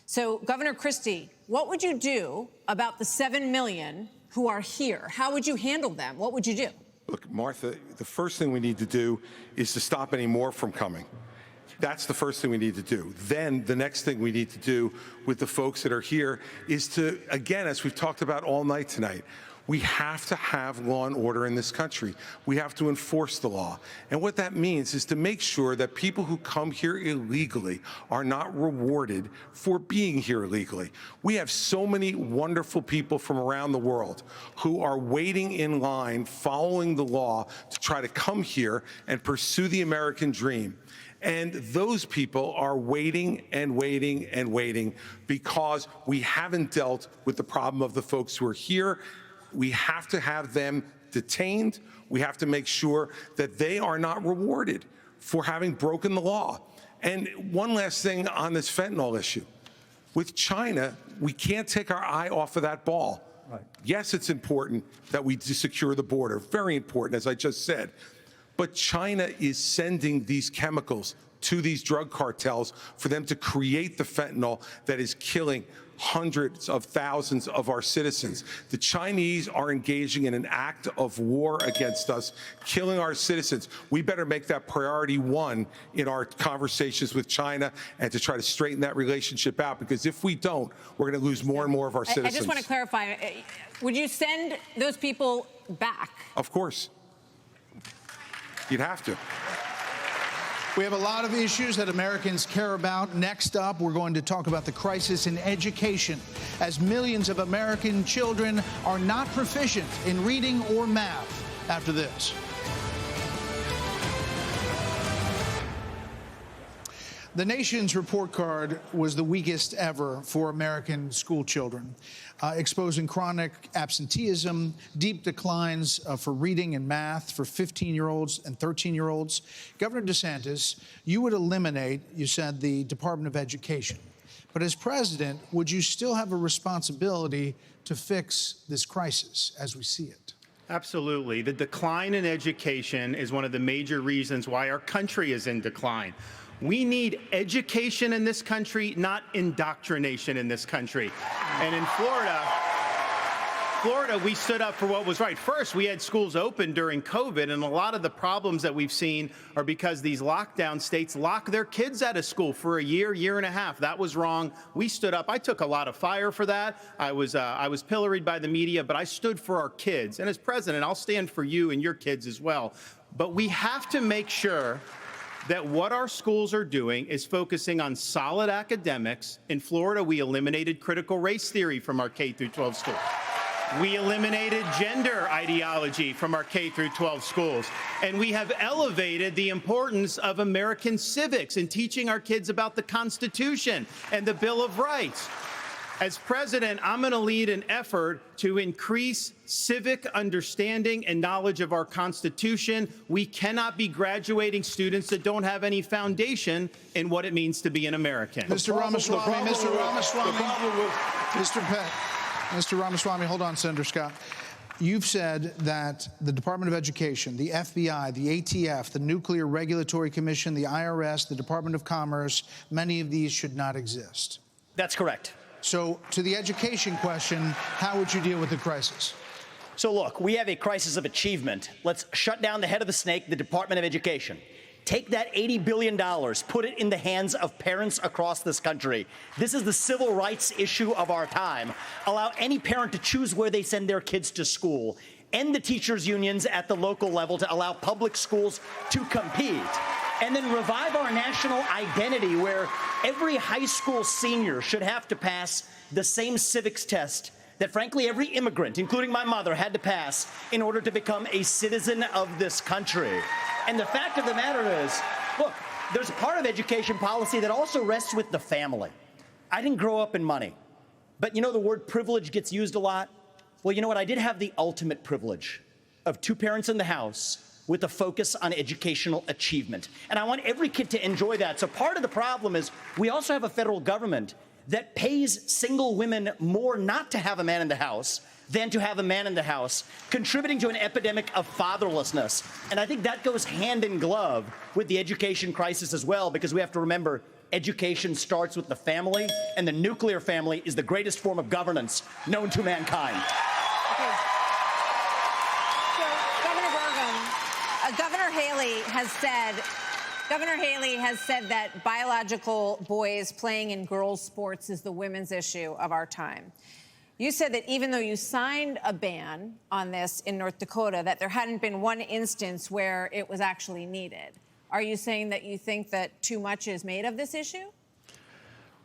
So, Governor Christie, what would you do about the 7 million who are here? How would you handle them? What would you do? Look, Martha, the first thing we need to do is to stop any more from coming. That's the first thing we need to do. Then the next thing we need to do with the folks that are here is to, again, as we've talked about all night tonight, we have to have law and order in this country. We have to enforce the law. And what that means is to make sure that people who come here illegally are not rewarded for being here illegally. We have so many wonderful people from around the world who are waiting in line, following the law to try to come here and pursue the American dream. And those people are waiting and waiting and waiting because we haven't dealt with the problem of the folks who are here. We have to have them detained. We have to make sure that they are not rewarded for having broken the law. And one last thing on this fentanyl issue. With China, we can't take our eye off of that ball. Right. Yes, it's important that we secure the border. Very important, as I just said. But China is sending these chemicals to these drug cartels for them to create the fentanyl that is killing hundreds of thousands of our citizens. The Chinese are engaging in an act of war against us, killing our citizens. We better make that priority one in our conversations with China and to try to straighten that relationship out, because if we don't, we're going to lose more and more of our citizens. I just want to clarify, would you send those people back? Of course. You'd have to. We have a lot of issues that Americans care about. Next up, we're going to talk about the crisis in education, as millions of American children are not proficient in reading or math. After this. The nation's report card was the weakest ever for American school children, exposing chronic absenteeism, deep declines for reading and math for 15-year-olds and 13-year-olds. Governor DeSantis, you would eliminate, you said, the Department of Education. But as president, would you still have a responsibility to fix this crisis as we see it? Absolutely. The decline in education is one of the major reasons why our country is in decline. We need education in this country, not indoctrination in this country. And in Florida, we stood up for what was right. First, we had schools open during COVID, and a lot of the problems that we've seen are because these lockdown states lock their kids out of school for a year, year and a half. That was wrong. We stood up. I took a lot of fire for that. I was pilloried by the media, but I stood for our kids. And as president, I'll stand for you and your kids as well. But we have to make sure that what our schools are doing is focusing on solid academics. In Florida, we eliminated critical race theory from our K-12 schools. We eliminated gender ideology from our K-12 schools. And we have elevated the importance of American civics in teaching our kids about the Constitution and the Bill of Rights. As president, I'm going to lead an effort to increase civic understanding and knowledge of our Constitution. We cannot be graduating students that don't have any foundation in what it means to be an American. Mr. Ramaswamy, Mr. Ramaswamy, hold on, Senator Scott. You've said that the Department of Education, the FBI, the ATF, the Nuclear Regulatory Commission, the IRS, the Department of Commerce, many of these should not exist. That's correct. So to the education question, how would you deal with the crisis? So look, we have a crisis of achievement. Let's shut down the head of the snake, the Department of Education. Take that $80 billion, put it in the hands of parents across this country. This is the civil rights issue of our time. Allow any parent to choose where they send their kids to school. End the teachers' unions at the local level to allow public schools to compete. And then revive our national identity where every high school senior should have to pass the same civics test that, frankly, every immigrant, including my mother, had to pass in order to become a citizen of this country. And the fact of the matter is, look, there's a part of education policy that also rests with the family. I didn't grow up in money, but you know the word privilege gets used a lot? Well, you know what? I did have the ultimate privilege of 2 parents in the house with a focus on educational achievement. And I want every kid to enjoy that. So part of the problem is we also have a federal government that pays single women more not to have a man in the house than to have a man in the house, contributing to an epidemic of fatherlessness. And I think that goes hand in glove with the education crisis as well, because we have to remember education starts with the family, and the nuclear family is the greatest form of governance known to mankind. Okay. So, Governor Burgum, Governor Haley has said that biological boys playing in girls' sports is the women's issue of our time. You said that even though you signed a ban on this in North Dakota, that there hadn't been one instance where it was actually needed. Are you saying that you think that too much is made of this issue?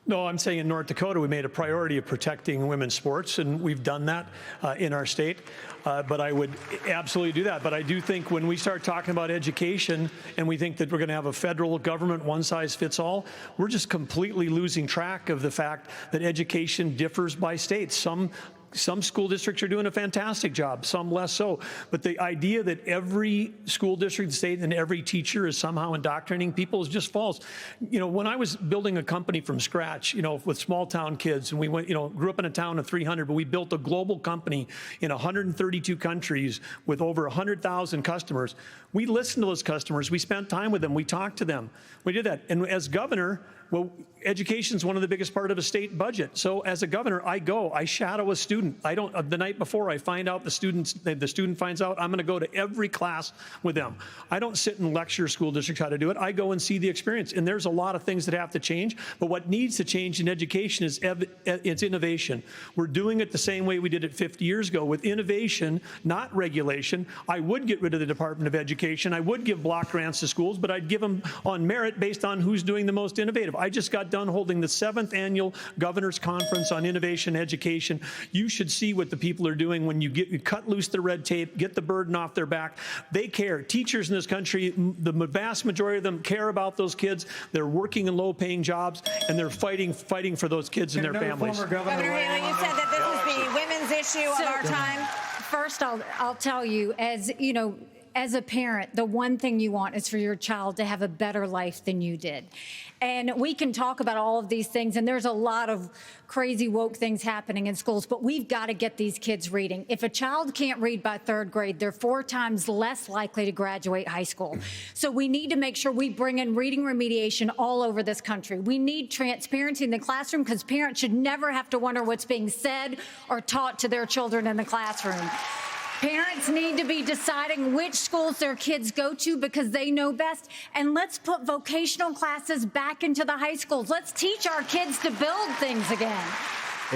No, I'm saying in North Dakota, we made a priority of protecting women's sports, and we've done that in our state. But I would absolutely do that. But I do think when we start talking about education and we think that we're going to have a federal government one-size-fits-all, we're just completely losing track of the fact that education differs by states. Some school districts are doing a fantastic job, some less so. But the idea that every school district, state, and every teacher is somehow indoctrinating people is just false. You know, when I was building a company from scratch, you know, with small town kids, and we went, you know, grew up in a town of 300, but we built a global company in 132 countries with over 100,000 customers. We listened to those customers. We spent time with them. We talked to them. We did that. And as governor, well, education is one of the biggest part of a state budget. So as a governor, I shadow a student. I don't, the night before I find out the student finds out, I'm going to go to every class with them. I don't sit and lecture school districts how to do it. I go and see the experience. And there's a lot of things that have to change. But what needs to change in education is it's innovation. We're doing it the same way we did it 50 years ago with innovation, not regulation. I would get rid of the Department of Education. I would give block grants to schools, but I'd give them on merit based on who's doing the most innovative. I just got done holding the 7th annual Governor's Conference on Innovation Education. You should see what the people are doing when you cut loose the red tape, get the burden off their back. They care. Teachers in this country, the vast majority of them care about those kids. They're working in low-paying jobs, and they're fighting for those kids and their families. Governor Haley, you said that this is the women's issue of our time. First, I'll tell you, as you know, as a parent, the one thing you want is for your child to have a better life than you did. And we can talk about all of these things, and there's a lot of crazy woke things happening in schools, but we've got to get these kids reading. If a child can't read by 3rd grade, they're 4 times less likely to graduate high school. So we need to make sure we bring in reading remediation all over this country. We need transparency in the classroom because parents should never have to wonder what's being said or taught to their children in the classroom. Parents need to be deciding which schools their kids go to because they know best. And let's put vocational classes back into the high schools. Let's teach our kids to build things again.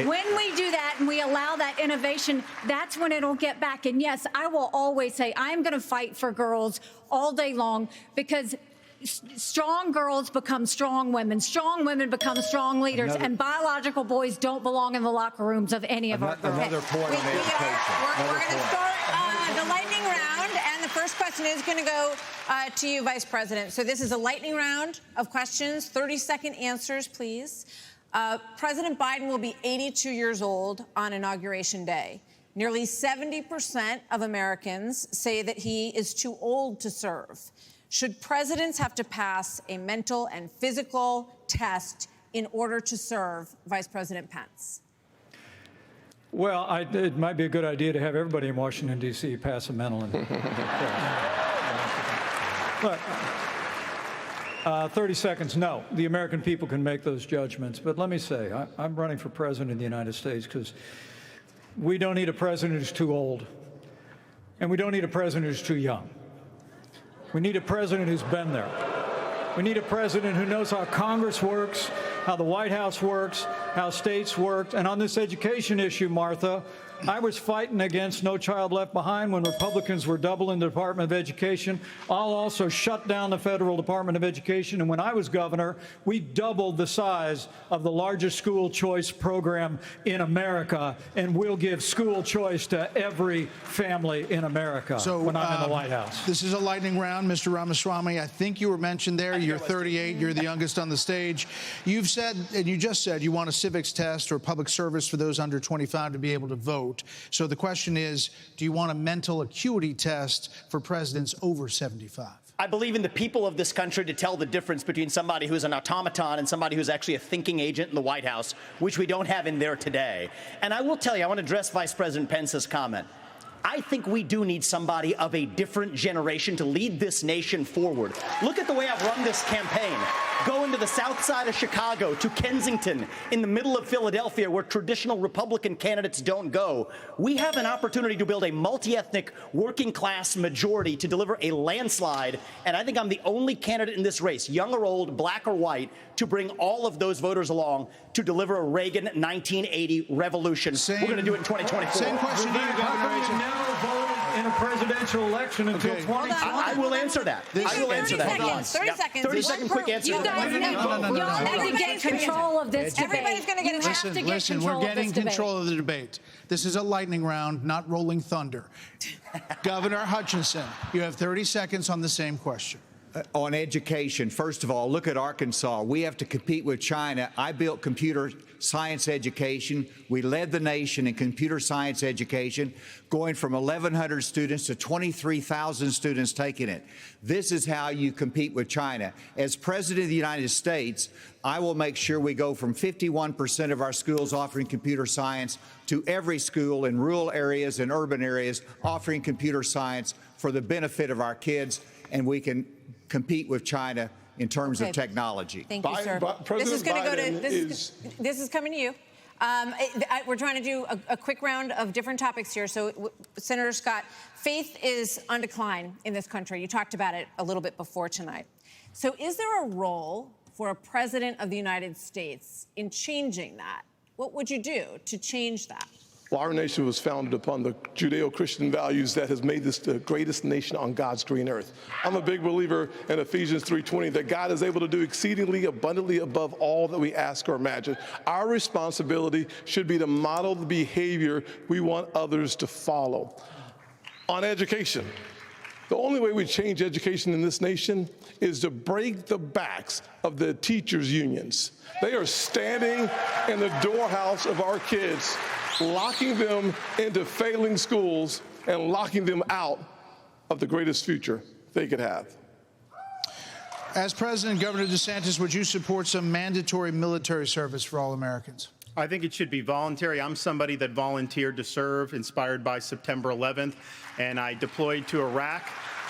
When we do that and we allow that innovation, that's when it'll get back. And yes, I will always say I'm going to fight for girls all day long because strong girls become strong women become strong leaders, and biological boys don't belong in the locker rooms of any of our girls. Another point on education. We're going to start the lightning round, and the first question is going to go to you, Vice President. So this is a lightning round of questions, 30-second answers, please. President Biden will be 82 years old on Inauguration Day. Nearly 70% of Americans say that he is too old to serve. Should presidents have to pass a mental and physical test in order to serve, Vice President Pence? Well, it might be a good idea to have everybody in Washington, D.C. pass a mental and 30 seconds, no. The American people can make those judgments. But let me say, I'm running for president of the United States because we don't need a president who's too old, and we don't need a president who's too young. We need a president who's been there. We need a president who knows how Congress works, how the White House works, how states work. And on this education issue, Martha, I was fighting against No Child Left Behind when Republicans were doubling the Department of Education. I'll also shut down the Federal Department of Education. And when I was governor, we doubled the size of the largest school choice program in America, and we'll give school choice to every family in America when I'm in the White House. This is a lightning round, Mr. Ramaswamy. I think you were mentioned there. You're 38. You're the youngest on the stage. You've said, and you just said, you want a civics test or public service for those under 25 to be able to vote. So the question is, do you want a mental acuity test for presidents over 75? I believe in the people of this country to tell the difference between somebody who's an automaton and somebody who's actually a thinking agent in the White House, which we don't have in there today. And I will tell you, I want to address Vice President Pence's comment. I think we do need somebody of a different generation to lead this nation forward. Look at the way I've run this campaign. Going to the south side of Chicago, to Kensington, in the middle of Philadelphia, where traditional Republican candidates don't go. We have an opportunity to build a multi-ethnic, working-class majority to deliver a landslide, and I think I'm the only candidate in this race, young or old, black or white, to bring all of those voters along to deliver a Reagan 1980 revolution. We're going to do it in 2024. Same question to you, Governor. In a presidential election until 2020. I will answer that. I will answer that. 30 seconds. 30-second quick answer. You guys need to get control of this debate. Everybody's going to get a chance. Listen, we're getting control of the debate. This is a lightning round, not rolling thunder. Governor Hutchinson, you have 30 seconds on the same question. On education, first of all, look at Arkansas. We have to compete with China. I built computer science education. We led the nation in computer science education, going from 1,100 students to 23,000 students taking it. This is how you compete with China. As President of the United States, I will make sure we go from 51% of our schools offering computer science to every school in rural areas and urban areas offering computer science for the benefit of our kids, and we can compete with China in terms of technology. Thank you, sir. This is going to go to this is coming to you. We're trying to do a quick round of different topics here. So, Senator Scott, faith is on decline in this country. You talked about it a little bit before tonight. So, is there a role for a president of the United States in changing that? What would you do to change that? Well, our nation was founded upon the Judeo-Christian values that has made this the greatest nation on God's green earth. I'm a big believer in Ephesians 3:20 that God is able to do exceedingly abundantly above all that we ask or imagine. Our responsibility should be to model the behavior we want others to follow. On education, the only way we change education in this nation is to break the backs of the teachers' unions. They are standing in the doorhouse of our kids, locking them into failing schools and locking them out of the greatest future they could have. As President, Governor DeSantis, would you support some mandatory military service for all Americans? I think it should be voluntary. I'm somebody that volunteered to serve, inspired by September 11th, and I deployed to Iraq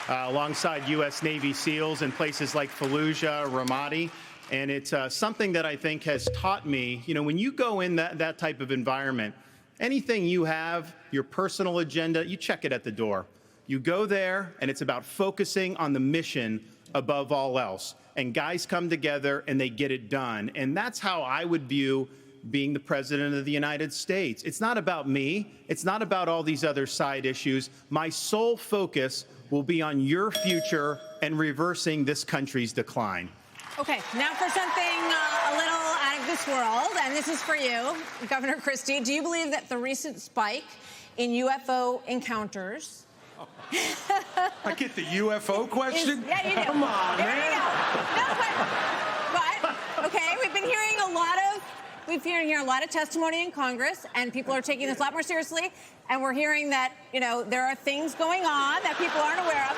alongside U.S. Navy SEALs in places like Fallujah, Ramadi. And it's something that I think has taught me, you know, when you go in that type of environment, anything you have, your personal agenda, you check it at the door. You go there, and it's about focusing on the mission above all else. And guys come together, and they get it done. And that's how I would view being the President of the United States. It's not about me. It's not about all these other side issues. My sole focus will be on your future and reversing this country's decline. Okay, now for something a little out of this world, and this is for you, Governor Christie. Do you believe that the recent spike in UFO encounters... I get the UFO question? Yeah, you do. Come on, there man. You go. No, but, okay, we've been hearing a lot of testimony in Congress, and people are taking this a lot more seriously, and we're hearing that, you know, there are things going on that people aren't aware of.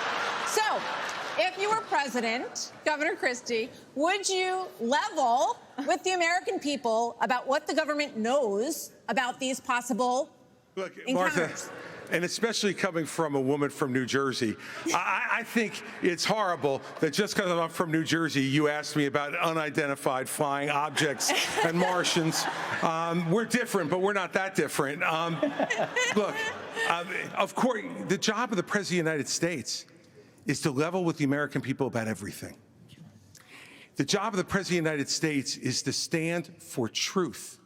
So, if you were president, Governor Christie, would you level with the American people about what the government knows about these possible encounters? Martha, and especially coming from a woman from New Jersey, I think it's horrible that just because I'm from New Jersey, you asked me about unidentified flying objects and Martians. We're different, but we're not that different. Look, of course, the job of the President of the United States is to level with the American people about everything. The job of the President of the United States is to stand for truth.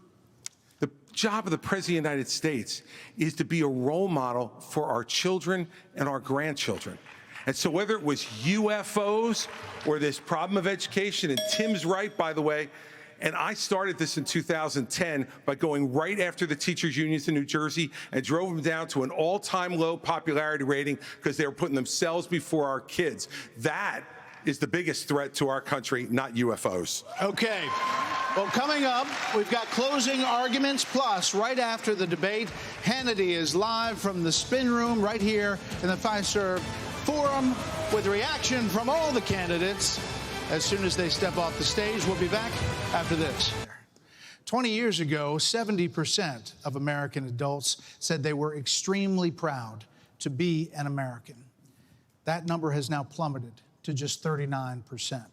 The job of the President of the United States is to be a role model for our children and our grandchildren. And so whether it was UFOs or this problem of education, and Tim's right, by the way, and I started this in 2010 by going right after the teachers' unions in New Jersey and drove them down to an all-time low popularity rating because they were putting themselves before our kids. That is the biggest threat to our country, not UFOs. Okay. Well, coming up, we've got closing arguments. Plus, right after the debate, Hannity is live from the spin room right here in the Fiserv Forum with reaction from all the candidates as soon as they step off the stage. We'll be back after this. 20 years ago, 70% of American adults said they were extremely proud to be an American. That number has now plummeted to just 39%.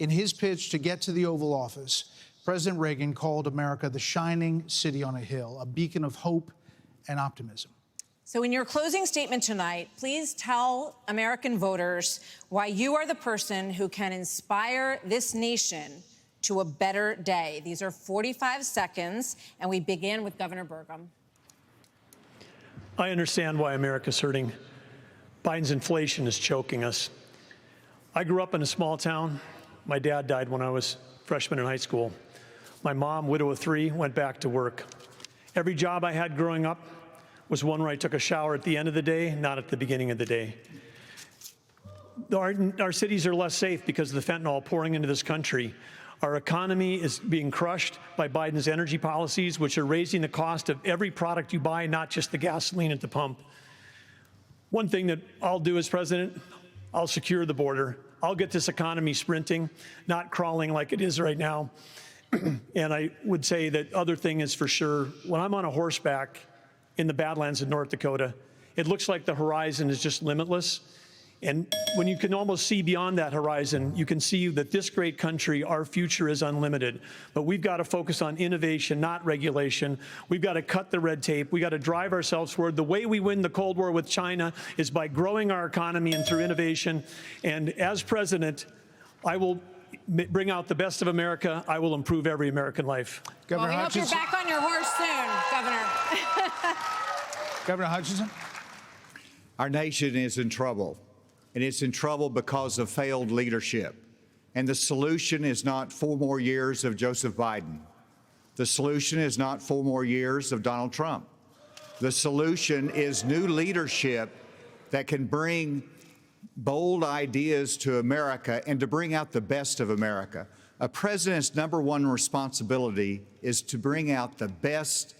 In his pitch to get to the Oval Office, President Reagan called America the shining city on a hill, a beacon of hope and optimism. So in your closing statement tonight, please tell American voters why you are the person who can inspire this nation to a better day. These are 45 seconds, and we begin with Governor Burgum. I understand why America's hurting. Biden's inflation is choking us. I grew up in a small town. My dad died when I was a freshman in high school. My mom, widow of 3, went back to work. Every job I had growing up was one where I took a shower at the end of the day, not at the beginning of the day. Our cities are less safe because of the fentanyl pouring into this country. Our economy is being crushed by Biden's energy policies, which are raising the cost of every product you buy, not just the gasoline at the pump. One thing that I'll do as president, I'll secure the border. I'll get this economy sprinting, not crawling like it is right now. And I would say that other thing is for sure, when I'm on a horseback in the Badlands of North Dakota, it looks like the horizon is just limitless. And when you can almost see beyond that horizon, you can see that this great country, our future is unlimited. But we've got to focus on innovation, not regulation. We've got to cut the red tape. We've got to drive ourselves forward. The way we win the Cold War with China is by growing our economy and through innovation. And as president, I will bring out the best of America. I will improve every American life. Governor Hutchinson. Hope you're back on your horse soon, Governor. Governor Hutchinson. Our nation is in trouble, and it's in trouble because of failed leadership. And the solution is not 4 more years of Joseph Biden. The solution is not 4 more years of Donald Trump. The solution is new leadership that can bring bold ideas to America and to bring out the best of America. A president's #1 responsibility is to bring out the best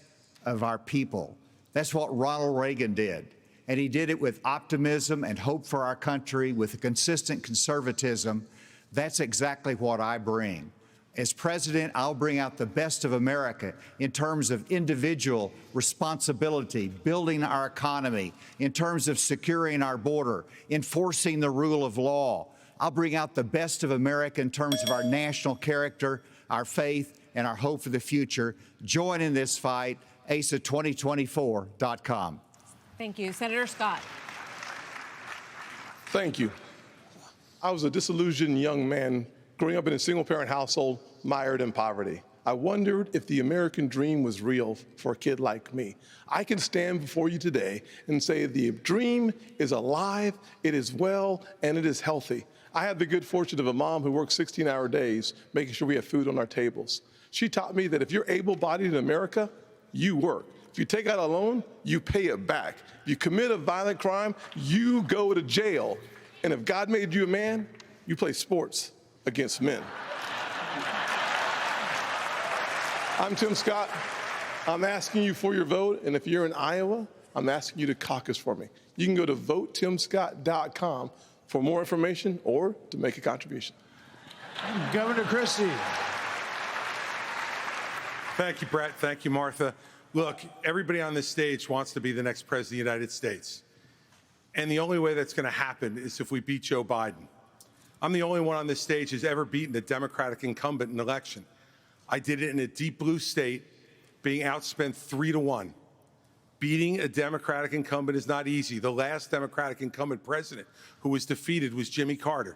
of our people. That's what Ronald Reagan did. And he did it with optimism and hope for our country, with a consistent conservatism. That's exactly what I bring. As president, I'll bring out the best of America in terms of individual responsibility, building our economy, in terms of securing our border, enforcing the rule of law. I'll bring out the best of America in terms of our national character, our faith, and our hope for the future. Join in this fight, asa2024.com. Thank you. Senator Scott. Thank you. I was a disillusioned young man growing up in a single-parent household, mired in poverty. I wondered if the American dream was real for a kid like me. I can stand before you today and say the dream is alive, it is well, and it is healthy. I had the good fortune of a mom who worked 16-hour days, making sure we have food on our tables. She taught me that if you're able-bodied in America, you work. If you take out a loan, you pay it back. If you commit a violent crime, you go to jail. And if God made you a man, you play sports against men. I'm Tim Scott. I'm asking you for your vote, and if you're in Iowa, I'm asking you to caucus for me. You can go to votetimscott.com for more information or to make a contribution. Governor Christie. Thank you, Brett. Thank you, Martha. Look, everybody on this stage wants to be the next president of the United States. And the only way that's going to happen is if we beat Joe Biden. I'm the only one on this stage who's ever beaten a Democratic incumbent in an election. I did it in a deep blue state, being outspent 3-1. Beating a Democratic incumbent is not easy. The last Democratic incumbent president who was defeated was Jimmy Carter.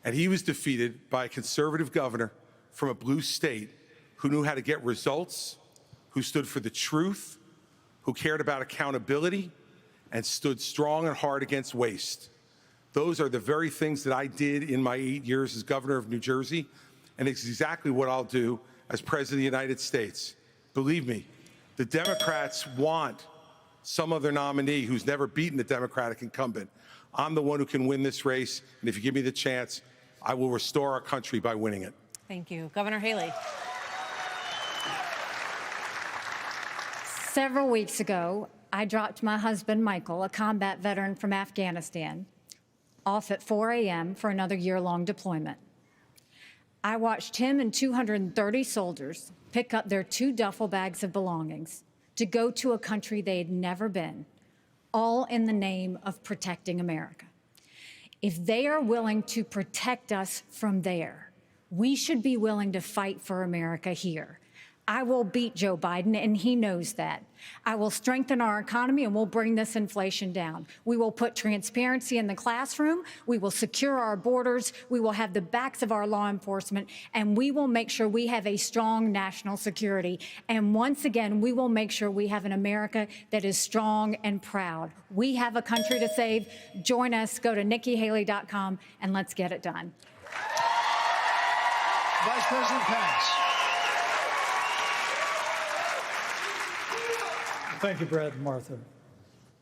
And he was defeated by a conservative governor from a blue state who knew how to get results, who stood for the truth, who cared about accountability, and stood strong and hard against waste. Those are the very things that I did in my 8 years as governor of New Jersey, and it's exactly what I'll do as president of the United States. Believe me, the Democrats want some other nominee who's never beaten the Democratic incumbent. I'm the one who can win this race, and if you give me the chance, I will restore our country by winning it. Thank you. Governor Haley. Several weeks ago, I dropped my husband, Michael, a combat veteran from Afghanistan, off at 4 a.m. for another year-long deployment. I watched him and 230 soldiers pick up their 2 duffel bags of belongings to go to a country they had never been, all in the name of protecting America. If they are willing to protect us from there, we should be willing to fight for America here. I will beat Joe Biden, and he knows that. I will strengthen our economy, and we'll bring this inflation down. We will put transparency in the classroom. We will secure our borders. We will have the backs of our law enforcement, and we will make sure we have a strong national security. And once again, we will make sure we have an America that is strong and proud. We have a country to save. Join us. Go to NikkiHaley.com, and let's get it done. Vice President Pence. Thank you, Brad and Martha,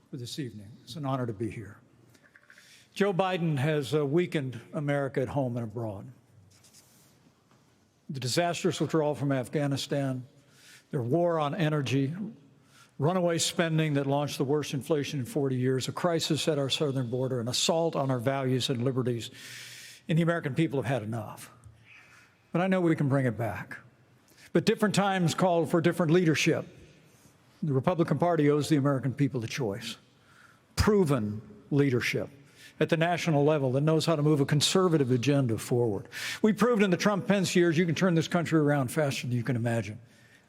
for this evening. It's an honor to be here. Joe Biden has weakened America at home and abroad. The disastrous withdrawal from Afghanistan, their war on energy, runaway spending that launched the worst inflation in 40 years, a crisis at our southern border, an assault on our values and liberties, and the American people have had enough. But I know we can bring it back. But different times call for different leadership. The Republican Party owes the American people a choice. Proven leadership at the national level that knows how to move a conservative agenda forward. We proved in the Trump-Pence years you can turn this country around faster than you can imagine.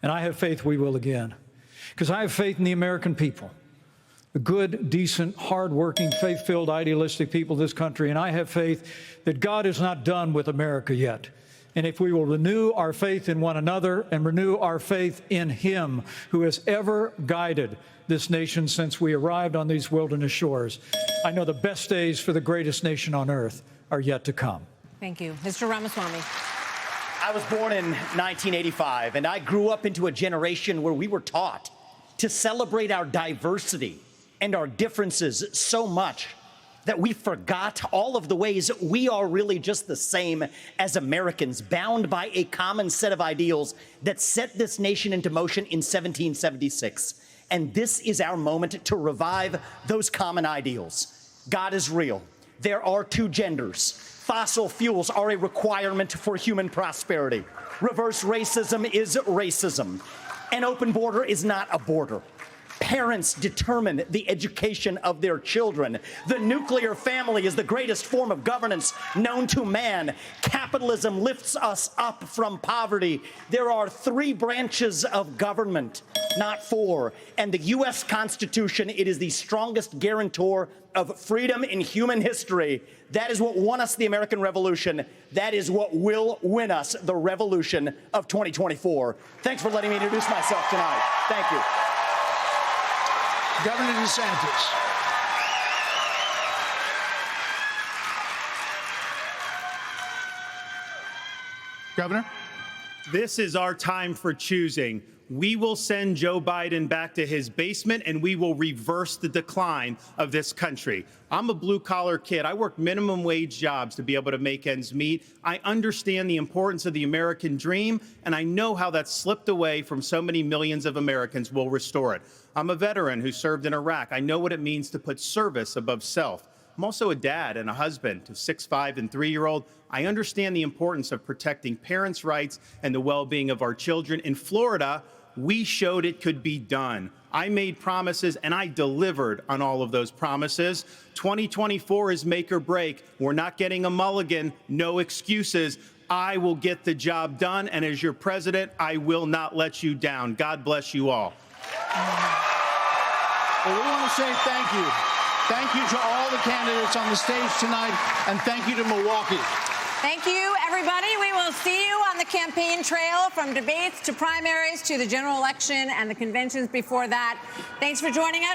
And I have faith we will again. Because I have faith in the American people, the good, decent, hardworking, faith-filled, idealistic people of this country. And I have faith that God is not done with America yet. And if we will renew our faith in one another and renew our faith in Him who has ever guided this nation since we arrived on these wilderness shores, I know the best days for the greatest nation on earth are yet to come. Thank you. Mr. Ramaswamy. I was born in 1985, and I grew up into a generation where we were taught to celebrate our diversity and our differences so much that we forgot all of the ways we are really just the same as Americans, bound by a common set of ideals that set this nation into motion in 1776. And this is our moment to revive those common ideals. God is real. There are 2 genders. Fossil fuels are a requirement for human prosperity. Reverse racism is racism. An open border is not a border. Parents determine the education of their children. The nuclear family is the greatest form of governance known to man. Capitalism lifts us up from poverty. There are 3 branches of government, not 4. And the U.S. Constitution, it is the strongest guarantor of freedom in human history. That is what won us the American Revolution. That is what will win us the revolution of 2024. Thanks for letting me introduce myself tonight. Thank you. Governor DeSantis. Governor? This is our time for choosing. We will send Joe Biden back to his basement, and we will reverse the decline of this country. I'm a blue-collar kid. I work minimum wage jobs to be able to make ends meet. I understand the importance of the American dream, and I know how that's slipped away from so many millions of Americans. We'll restore it. I'm a veteran who served in Iraq. I know what it means to put service above self. I'm also a dad and a husband to 6'5" and 3-year-old. I understand the importance of protecting parents' rights and the well-being of our children. In Florida, we showed it could be done. I made promises, and I delivered on all of those promises. 2024 is make or break. We're not getting a mulligan, no excuses. I will get the job done, and as your president, I will not let you down. God bless you all. Well, we want to say thank you. Thank you to all the candidates on the stage tonight, and thank you to Milwaukee. Thank you, everybody. We will see you on the campaign trail, from debates to primaries to the general election and the conventions before that. Thanks for joining us.